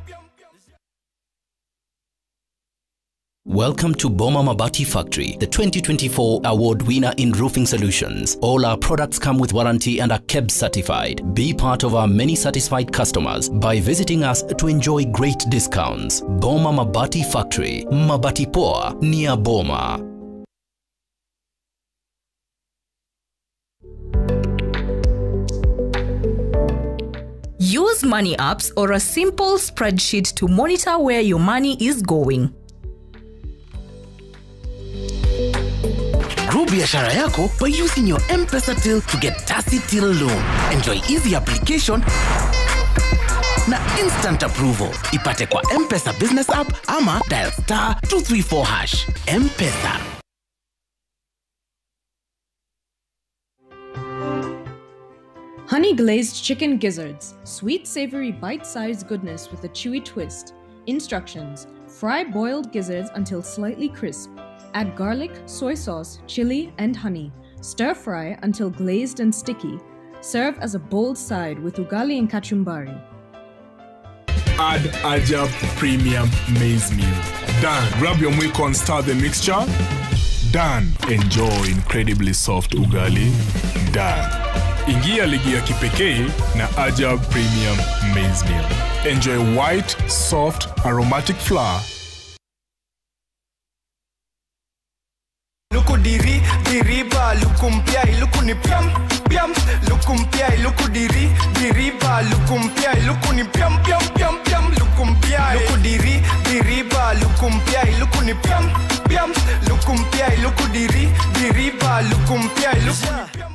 Welcome to Boma Mabati Factory, the 2024 award winner in roofing solutions. All our products come with warranty and are KEBS certified. Be part of our many satisfied customers by visiting us to enjoy great discounts. Boma Mabati Factory, Mabati Poa, near Boma. Use money apps or a simple spreadsheet to monitor where your money is going. Grow biashara yako by using your M-Pesa till to get Tasi Till loan. Enjoy easy application na instant approval. Ipate kwa M-Pesa business app ama dial *234#. M-Pesa. Honey glazed chicken gizzards. Sweet savory bite-sized goodness with a chewy twist. Instructions: fry boiled gizzards until slightly crisp. Add garlic, soy sauce, chili, and honey. Stir fry until glazed and sticky. Serve as a bold side with ugali and kachumbari. Add Ajab Premium Maize Meal. Done. Grab your milk and start the mixture. Done. Enjoy incredibly soft ugali. Done. Ingia ligi ya kipekee na Ajab Premium Maize Meal. Enjoy white, soft, aromatic flour. Lukudiri diriba lukumpia, lukuni piam piam lukumpia, lukudiri diriba lukumpia, lukuni piam piam piam piam lukumpia, lukudiri diriba lukumpia, lukuni piam piam lukumpia, lukudiri diriba lukumpia, lukuni piam.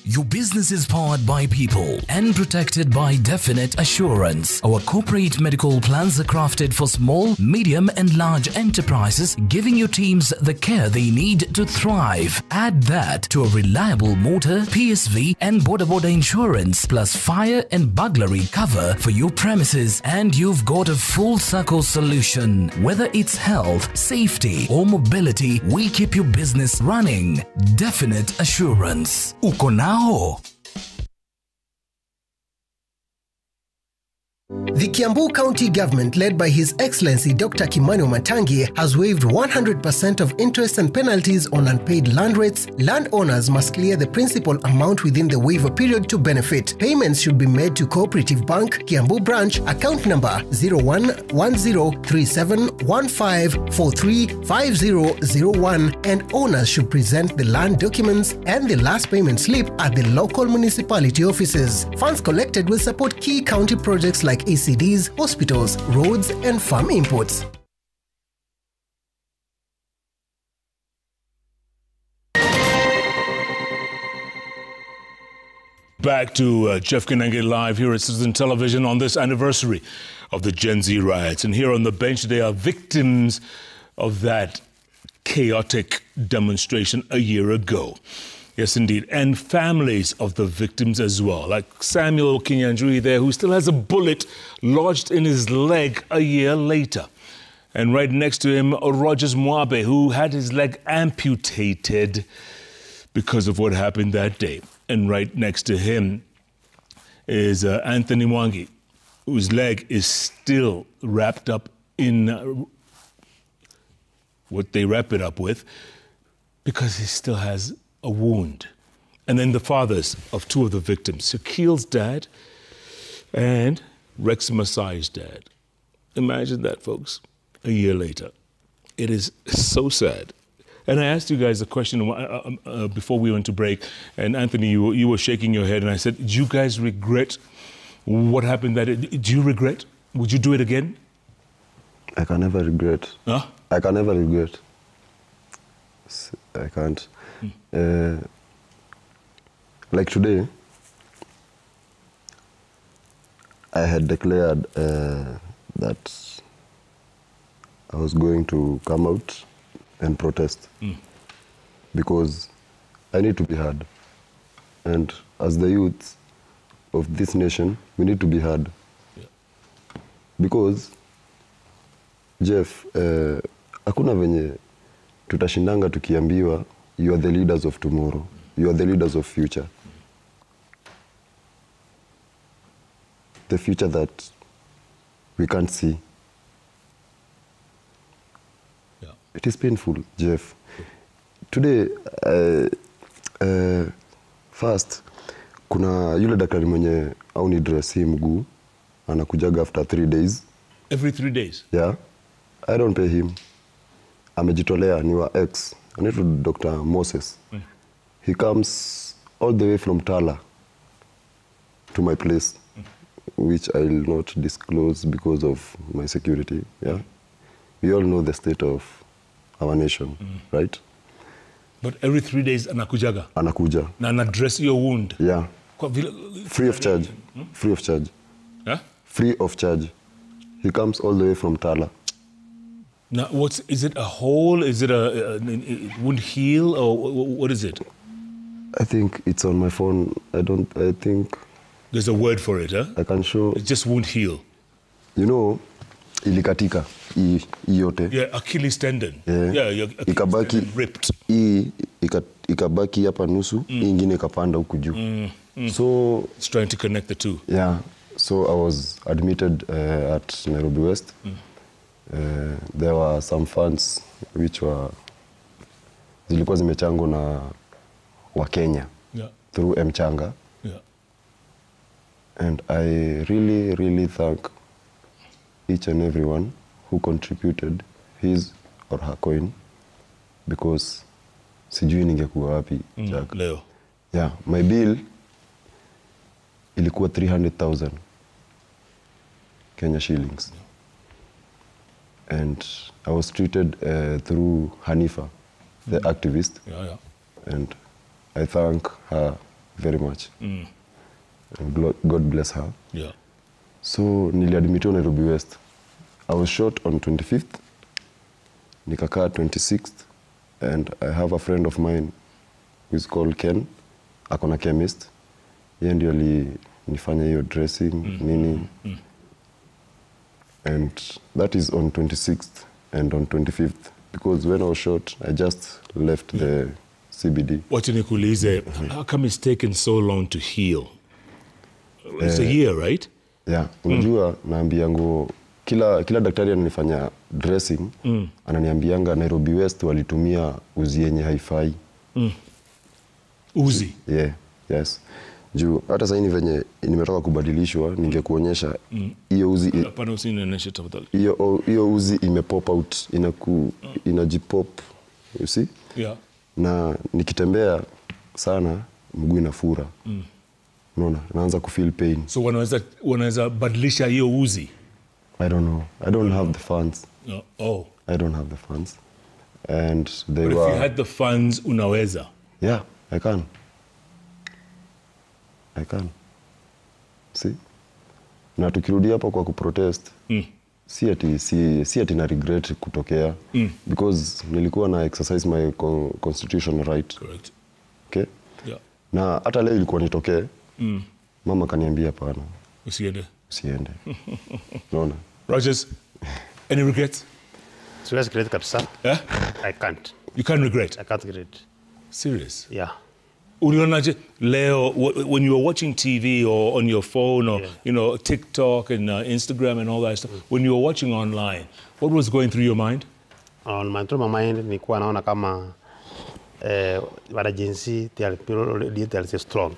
Your business is powered by people and protected by Definite Assurance. Our corporate medical plans are crafted for small, medium and large enterprises, giving your teams the care they need to thrive. Add that to a reliable motor, PSV and border insurance plus fire and burglary cover for your premises, and you've got a full circle solution. Whether it's health, safety or mobility, we keep your business running. Definite Assurance. Uko nao? The Kiambu County Government, led by His Excellency Dr. Kimani Wamatangi, has waived 100% of interest and penalties on unpaid land rates. Landowners must clear the principal amount within the waiver period to benefit. Payments should be made to Cooperative Bank, Kiambu Branch, account number 01103715435001, and owners should present the land documents and the last payment slip at the local municipality offices. Funds collected will support key county projects like ECDs, hospitals, roads, and farm inputs. Back to Jeff Kinenge live here at Citizen Television on this anniversary of the Gen Z riots. And here on the bench today are victims of that chaotic demonstration a year ago. Yes, indeed. And families of the victims as well, like Samuel Kinyanjui there, who still has a bullet lodged in his leg a year later. And right next to him, Rogers Mwabe, who had his leg amputated because of what happened that day. And right next to him is Anthony Mwangi, whose leg is still wrapped up in what they wrap it up with, because he still has a wound. And then the fathers of two of the victims, Shaquille's dad and Rex Masai's dad. Imagine that, folks. a year later. It is so sad. And I asked you guys a question before we went to break, and Anthony, you were shaking your head, and I said, do you guys regret what happened? Do you regret? Would you do it again? I can never regret. Huh? I can never regret. I can't. Like today, I had declared that I was going to come out and protest because I need to be heard. And as the youth of this nation, we need to be heard. Yeah. Because, Jeff, hakuna venye tutashindanga tukiambiwa you are the leaders of tomorrow. You are the leaders of future. The future that we can't see. Yeah. It is painful, Jeff. Today, first, kuna yule daktari mwenye au ni dress hii mguu, anakujaga after 3 days. Every 3 days? Yeah. I don't pay him. Amejitolea, ni wa ex. I need to Dr. Moses. He comes all the way from Tala to my place, which I will not disclose because of my security. Yeah, we all know the state of our nation, right? But every 3 days anakujaga? Anakuja. Na address your wound? Yeah. Free of charge. Free of charge. Huh? Free of charge. He comes all the way from Tala. Now, is it a hole? Is it it won't heal, or what is it? I think it's on my phone. I think... There's a word for it, huh? I can show... It just won't heal. You know, ilikatika, yote. Yeah, Achilles tendon. Yeah, your Achilles tendon ripped. Ikabaki hapa nusu, ingine ikapanda huku juu. So... It's trying to connect the two. Yeah. So I was admitted at Nairobi West. There were some funds which zilikuwa zimechangwa na wa Kenya through Mchanga. Yeah. And I really, really thank each and everyone who contributed his or her coin, because sijui ningekuwa wapi Jack. Leo. Yeah, my bill ilikuwa 300,000 Kenya shillings. And I was treated through Hanifa, the activist. Yeah. And I thank her very much. And God bless her. Yeah. So, niliadmitiwa Nairobi West. I was shot on 25th, nikakaa 26th, and I have a friend of mine who is called Ken, akona chemist. Yeye ndio alinifanya hiyo dressing, nini. And that is on 26th and on 25th. Because when I was shot, I just left the CBD. Wacha nikuulize, how come it's taken so long to heal? It's a year, right? Yeah. Unajua, naambiango, kila daktari ananifanya dressing, ananiambianga Nairobi West walitumia uzi yenye haifai. Uzi? Yeah, yes. Juu, hata sasa hivi venye nimetoka kubadilishwa, ningekuonyesha hiyo uzi... Hapana, usinionyeshe tafadhali. Hiyo uzi imepop out, inajipop, you see? Yeah. Na nikitembea sana, mguu inafura. Unaona, naanza kufeel pain. So wanaweza badilisha hiyo uzi? I don't know. I don't have the funds. No. Oh. I don't have the funds. And they But were... if you had the funds, unaweza? Yeah, I can. I can. See? Na tukirudi hapa kwa kuprotest, si ati na regret kutokea. Because nilikuwa na exercise my constitutional right. Correct. Okay? Yeah. Na hata leo ilikuwa nitokee, mama kaniambia hapana. Usiende? Usiende. Naona. Rogers, any regrets? Siwezi regret kabisa. Yeah? I can't. You can't regret? I can't regret. Serious? Yeah. Ulionaje leo, when you were watching TV or on your phone or you know TikTok and Instagram and all that stuff, when you were watching online, what was going through your mind? Through my mind, nilikuwa naona kama wanajenzi they are strong.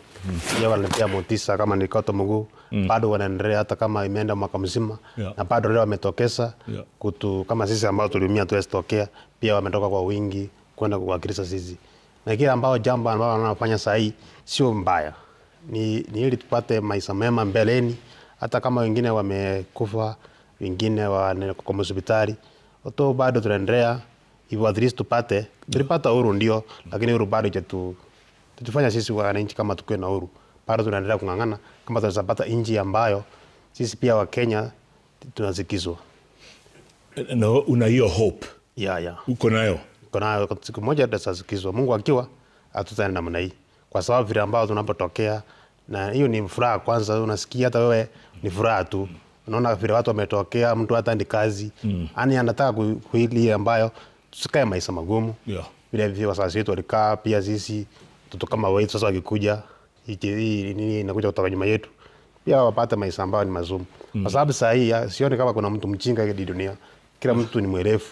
Pia wananipea motisha kama nilikoto mguu. Bado wanaendelea hata kama imeenda mwaka mzima. Na bado leo wametokeza kutu kama sisi ambao tuliumia tuwezi tokea. Pia wametoka kwa wingi kwenda kuwakilisha sisi. Na kile jambo ambao wanafanya saa hii sio mbaya. Ni ili tupate maisha mema mbeleni. Hata kama wengine wamekufa, wengine kwa hospitali. Oto bado tunaendelea hivyo at least tulipata uhuru ndio, lakini uhuru bado tutufanya sisi wananchi kama tukiwe na uhuru. Bado tunaendelea kung'ang'ana kama tunapata nchi ambayo sisi pia wa Kenya tunazikizwa. No, una hiyo hope. Yeah. Uko nayo? Uko nayo, siku moja tutazikizwa. Mungu akiwa hatutaenda namna hii. Kwa sababu vile ambao tunapotokea, na hiyo ni furaha kwanza, unasikia hata wewe ni furaha tu. Unaona vile watu wametokea, mtu hata ndi kazi. Yaani anataka kuili ambayo tusikae maisha magumu. Vile vile wazazi wetu walikaa, pia sisi mtoto kama wewe sasa wakikuja, hii nini inakuja kutoka nyuma yetu. Pia wapate maisha ambayo ni mazuri. Kwa sababu saa hii sioni kama kuna mtu mjinga hii dunia. Kila mtu ni mwerevu.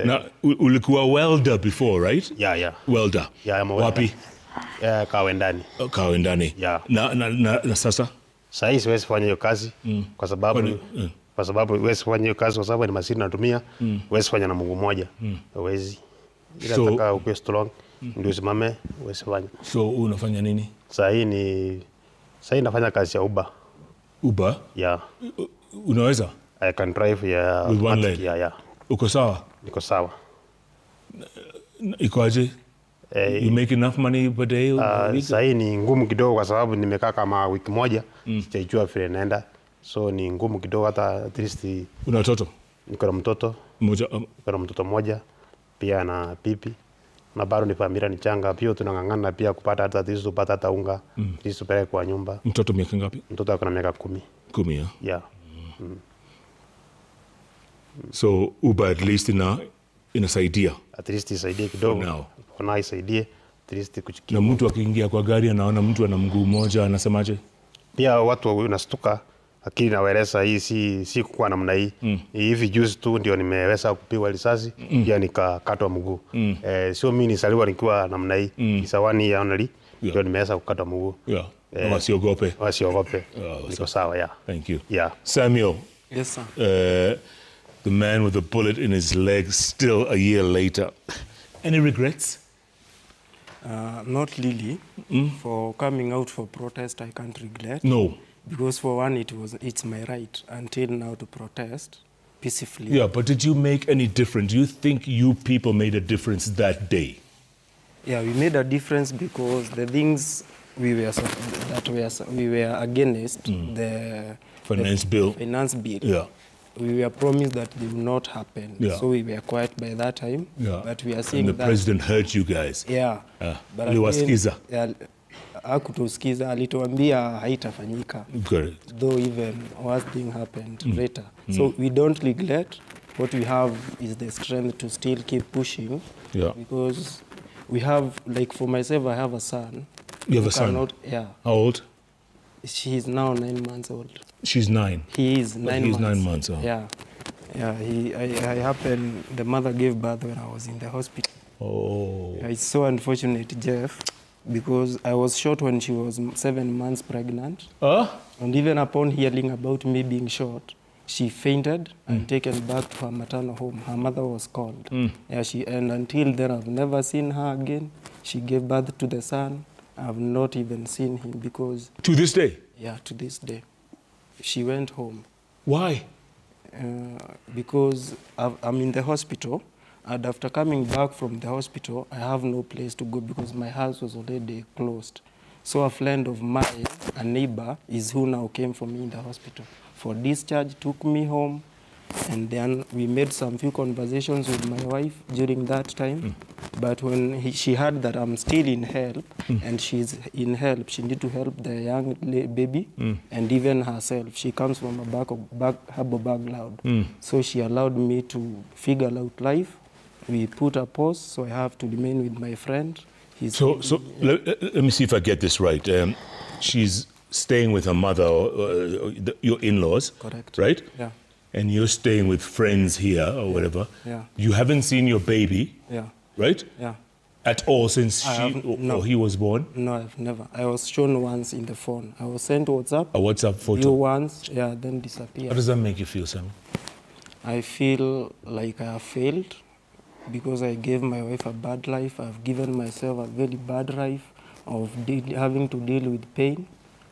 Na ulikuwa welder before, right? Yeah. Welder. Yeah, wapi? Kawendani. Kawendani. Yeah. Na sasa? Sasa hii siwezi fanya hiyo kazi kwa sababu huwezi fanya hiyo kazi kwa sababu ni mashine natumia, huwezi fanya na Mungu mmoja. Huwezi. Ila nataka ukue strong, ndio usimame, huwezi fanya. So unafanya nini? Sasa hii nafanya kazi ya Uber. Uber? Yeah. Unaweza? I can drive with one leg. Yeah. Uko sawa? Niko sawa. Iko aje? You make enough money per day? Sasa hii ni ngumu kidogo kwa sababu nimekaa kama wiki moja, sijajua vile naenda. So ni ngumu kidogo hata at least. Una watoto? Niko na mtoto. Niko na mtoto mmoja, pia na pipi. Na bado ni familia ni changa, pia tunang'ang'ana pia kupata hata tatizo, kupata hata unga, tatizo pale kwa nyumba. Mtoto miaka ngapi? Mtoto ako na miaka 10. 10, yeah. So Uber at least inasaidia. At least isaidie kidogo. Now. Ona isaidie at least kuchikia. Na mtu akiingia kwa gari anaona mtu ana mguu mmoja anasemaje? Pia watu wanastuka, akili nawaeleza hii si kuwa namna hii. Hivi juzi tu ndio nimeweza kupigwa risasi, pia nikakatwa mguu. Sio mimi nisaliwa nikiwa namna hii. Isawani ya only ndio nimeweza kukatwa mguu. Wasiogope. Niko sawa, yeah. Thank you. Yeah. Samuel. Yes, sir. The man with the bullet in his leg still a year later. Any regrets? Not really. For coming out for protest, I can't regret. No. Because for one, it's my right until now to protest peacefully. Yeah, but did you make any difference? Do you think you people made a difference that day? Yeah, we made a difference because the things we were against the finance bill. Yeah. We were promised that they will not happen. Yeah. So we were quiet by that time. Yeah. But we are seeing and the president heard you guys. Yeah. But aliwasikiza. Hakutusikiza, alituambia haitafanyika. Correct. Though even worse thing happened later. So we don't neglect. What we have is the strength to still keep pushing. Yeah. Because we have, like for myself, I have a son. You have a son? Yeah. How old? She is now 9 months old. She's 9? He is 9 months. He's 9 months, Yeah. I happened, the mother gave birth when I was in the hospital. Oh. It's so unfortunate, Jeff, because I was shot when she was 7 months pregnant. And even upon hearing about me being shot, she fainted and taken back to her maternal home. Her mother was called. And until then, I've never seen her again. She gave birth to the son. I've not even seen him because... To this day? Yeah, to this day. She went home. Why? Because I'm in the hospital, and after coming back from the hospital, I have no place to go because my house was already closed. So a friend of mine, a neighbor, is who now came for me in the hospital for discharge, took me home, and then we made some few conversations with my wife during that time. But when she heard that I'm still in help, and she's in help, she need to help the young baby, and even herself. She comes from a harbor background. So she allowed me to figure out life. We put a pause, so I have to remain with my friend. So let me see if I get this right. She's staying with her mother, or your in-laws. Correct. Right? Yeah. And you're staying with friends here or whatever. Yeah. You haven't seen your baby. Yeah. Right? Yeah. At all since no. he was born? No, I've never. I was shown once in the phone. I was sent WhatsApp. A WhatsApp photo? You once, yeah, then disappeared. How does that make you feel, Sam? I feel like I have failed because I gave my wife a bad life. I've given myself a very bad life of having to deal with pain.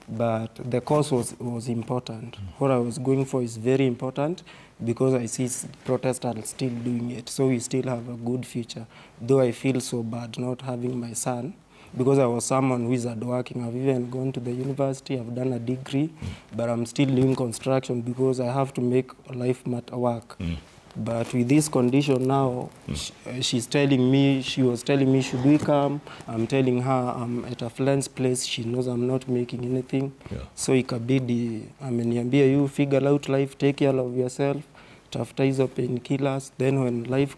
But the cause was important. What I was going for is very important because I see Protestants still doing it. So we still have a good future. Though I feel so bad not having my son, because I was someone who is hardworking. I've even gone to the university, I've done a degree, but I'm still doing construction because I have to make life matter work. But with this condition now, she's telling me, she was telling me, should we come? I'm telling her I'm at a friend's place. She knows I'm not making anything. Yeah. So ikabidi, ameniambia, you figure out life, take care of yourself, tafuta hizo painkillers. Then when life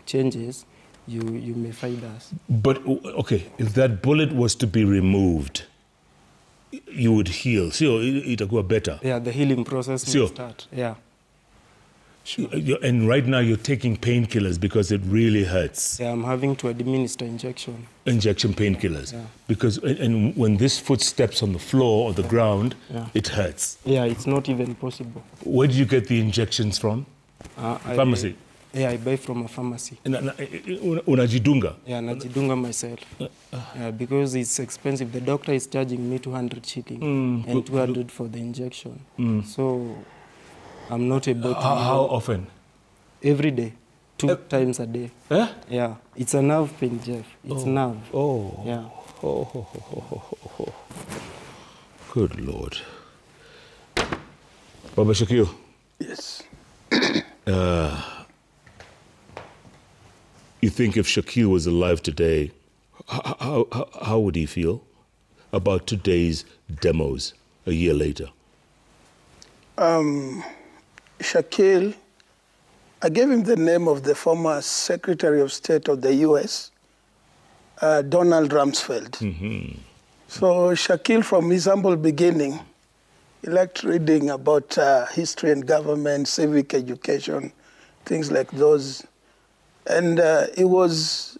changes, you may find us. But, okay, if that bullet was to be removed, you would heal. So itakuwa better. Yeah, the healing process will start. Yeah. Sure. And right now you're taking painkillers because it really hurts. Yeah, I'm having to administer injection. Injection painkillers. Yeah. Because and when this foot steps on the floor or the ground, it hurts. Yeah, it's not even possible. Where do you get the injections from? Pharmacy? I buy from a pharmacy. Unajidunga? Yeah, najidunga myself. Yeah, because it's expensive. The doctor is charging me 200 shilling and 200 for the injection. So I'm not able to. How often? Every day. 2 times a day. Yeah. It's a nerve pain, Jeff. It's nerve. Yeah. Good Lord. Baba Shakil. Yes. You think if Shakil was alive today, how would he feel about today's demos a year later? Shakil, I gave him the name of the former Secretary of State of the U.S., Donald Rumsfeld. So Shakil, from his humble beginning, he liked reading about history and government, civic education, things like those. And he was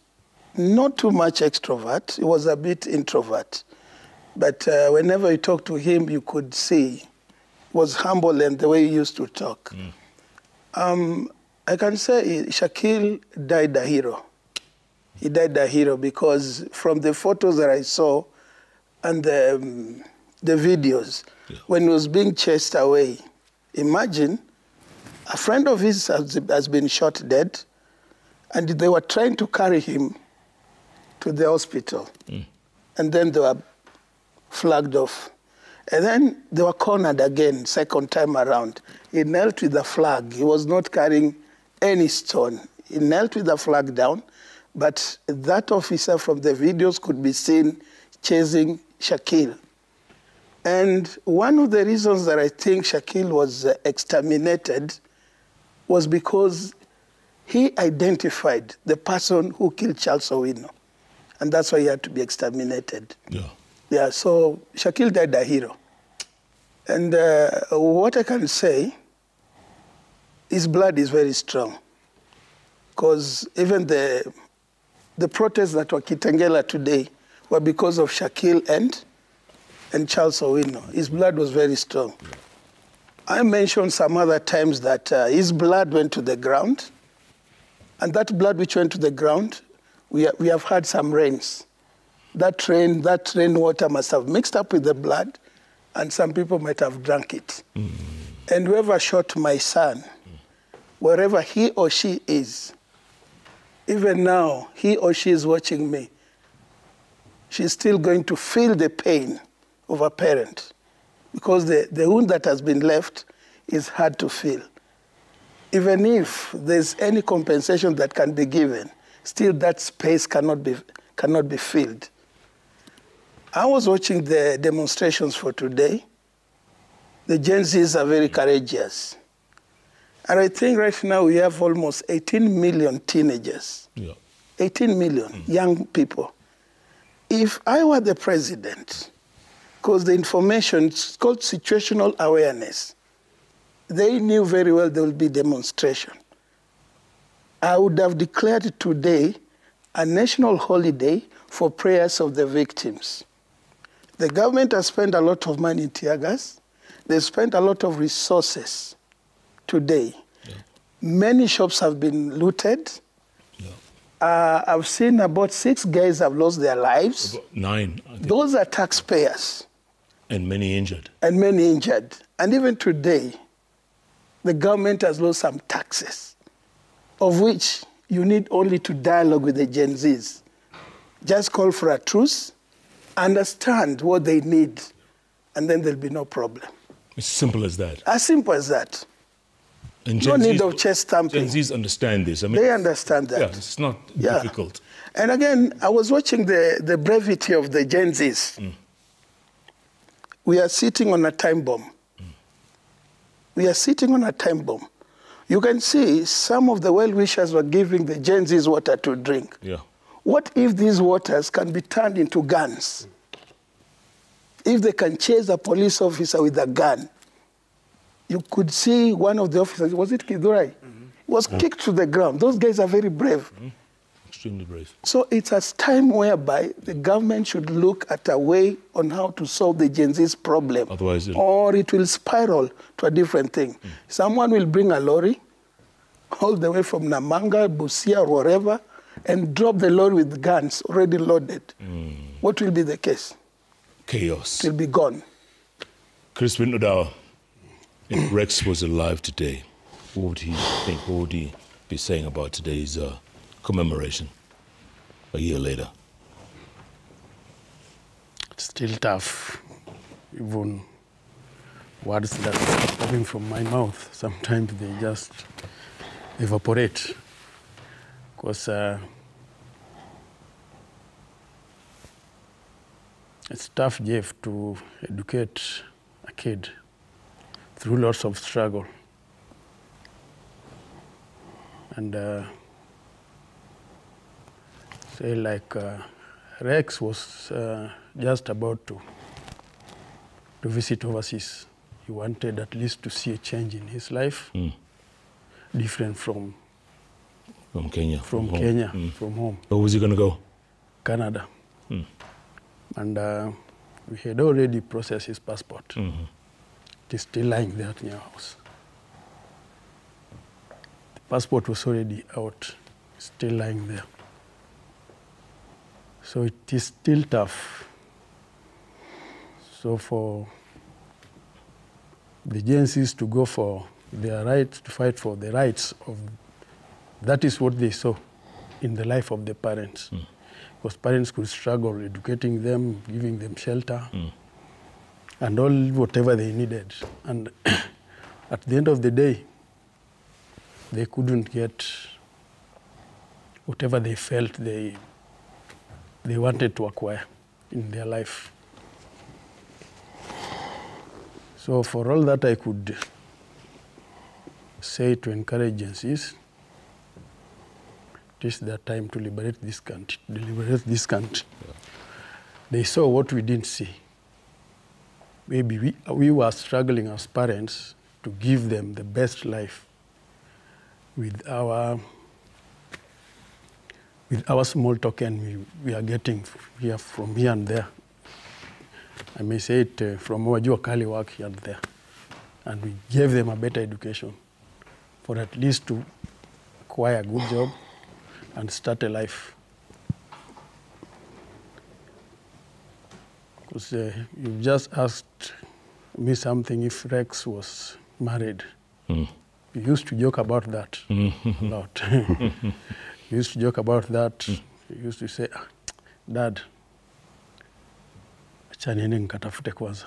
not too much extrovert. He was a bit introvert. But whenever you talk to him, you could see he was humble and the way he used to talk. I can say Shakil died a hero. He died a hero because from the photos that I saw and the videos, when he was being chased away, imagine a friend of his has been shot dead, and they were trying to carry him to the hospital. And then they were flagged off. And then they were cornered again, second time around. He knelt with the flag. He was not carrying any stone. He knelt with the flag down, but that officer from the videos could be seen chasing Shakil. And one of the reasons that I think Shakil was exterminated was because he identified the person who killed Charles Owino. And that's why he had to be exterminated. Yeah, so Shakil died a hero. And what I can say, his blood is very strong. Because even the protests that were Kitengela today were because of Shakil and Charles Owino. His blood was very strong. I mentioned some other times that his blood went to the ground. And that blood which went to the ground, we have had some rains. That rainwater must have mixed up with the blood, and some people might have drunk it. And whoever shot my son, wherever he or she is, even now, he or she is watching me, she's still going to feel the pain of a parent, because the wound that has been left is hard to feel. Even if there's any compensation that can be given, still that space cannot be filled. I was watching the demonstrations for today. The Gen Zs are very courageous. And I think right now we have almost 18 million teenagers. 18 million young people. If I were the president, because the information, it's called situational awareness, they knew very well there will be demonstration. I would have declared today a national holiday for prayers of the victims. The government has spent a lot of money in tear gas. They spent a lot of resources today. Yeah. Many shops have been looted. Yeah. I've seen about 6 guys have lost their lives. About 9. Those are taxpayers. And many injured. And many injured. And even today, the government has lost some taxes, of which you need only to dialogue with the Gen Zs. Just call for a truce, understand what they need, and then there'll be no problem. As simple as that. As simple as that. And no need of chest stamping. Gen Zs understand this. I mean, they understand that. Yeah, it's not difficult. And again, I was watching the brevity of the Gen Zs. Mm. We are sitting on a time bomb. Mm. We are sitting on a time bomb. You can see some of the well-wishers were giving the Gen Zs water to drink. Yeah. What if these waters can be turned into guns? If they can chase a police officer with a gun, you could see one of the officers, was it Kidurai? Mm-hmm. Was kicked to the ground. Those guys are very brave. Mm-hmm. Extremely brave. So it's a time whereby the government should look at a way on how to solve the Gen Z's problem. Otherwise, or it will spiral to a different thing. Mm. Someone will bring a lorry all the way from Namanga, Busia, or wherever, and drop the lorry with guns already loaded. Mm. What will be the case? Chaos. It will be gone. Crispin Odawa, if Rex was alive today, what would he think? What would he be saying about today's commemoration a year later? It's still tough. Even words that are coming from my mouth, sometimes they just evaporate. Because it's tough, Jeff, to educate a kid through lots of struggle. And say like Rex was just about to visit overseas. He wanted at least to see a change in his life, different from Kenya. From Kenya, from home. Where was he going to go? Canada. And we had already processed his passport. Mm-hmm. It is still lying there at your house. The passport was already out, still lying there. So it is still tough. So for the agencies to go for their right, to fight for the rights of, that is what they saw in the life of the parents. Because parents could struggle educating them, giving them shelter, and all whatever they needed. And at the end of the day, they couldn't get whatever they felt they wanted to acquire in their life. So for all that I could say to encourage agencies, it is their time to liberate this country. Yeah. They saw what we didn't see. Maybe we were struggling as parents to give them the best life with our small token we are getting here from here and there. I may say it from our Jua Kali work here and there. And we gave them a better education for at least to acquire a good job and start a life. Because you just asked me something if Rex was married. We used to joke about that a lot. We used to joke about that. We used to say, Dad, acha niende nikatafute kwanza.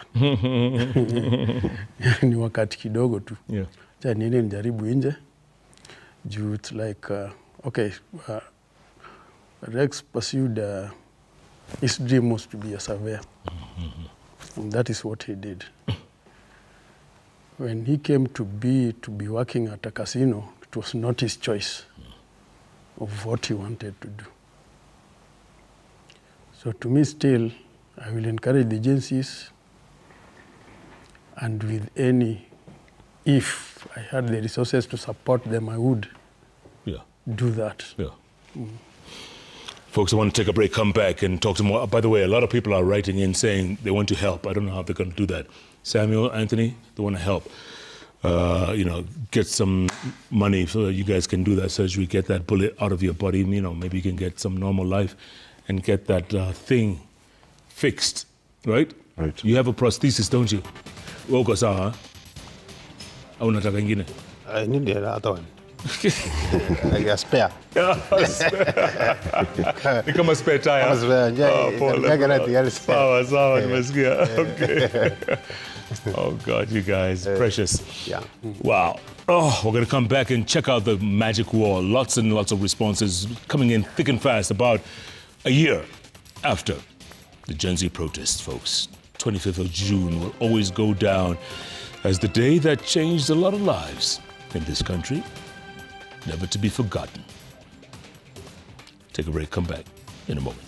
Ni wakati kidogo tu. Acha niende nijaribu nje. It's like, okay, Rex pursued his dream was to be a surveyor. And that is what he did. When he came to be working at a casino, it was not his choice of what he wanted to do. So to me still, I will encourage the agencies, and with if I had the resources to support them, I would do that. Yeah. Folks, I want to take a break, come back and talk to more. By the way, a lot of people are writing in saying they want to help. I don't know how they're going to do that. Samuel, Anthony, they want to help. Get some money so that you guys can do that surgery, get that bullet out of your body. Maybe you can get some normal life and get that thing fixed, right? Right. You have a prosthesis, don't you? Uko sawa? Au unataka ingine? I need the other one. Like a spare. Ni kama spare tire. Kama spare. Sawa, nimesikia. Okay. Oh God, you guys, precious. Yeah. Wow. Oh, we're going to come back and check out the magic wall. Lots and lots of responses coming in thick and fast about a year after the Gen Z protests, folks. 25th of June will always go down as the day that changed a lot of lives in this country, never to be forgotten. Take a break, come back in a moment.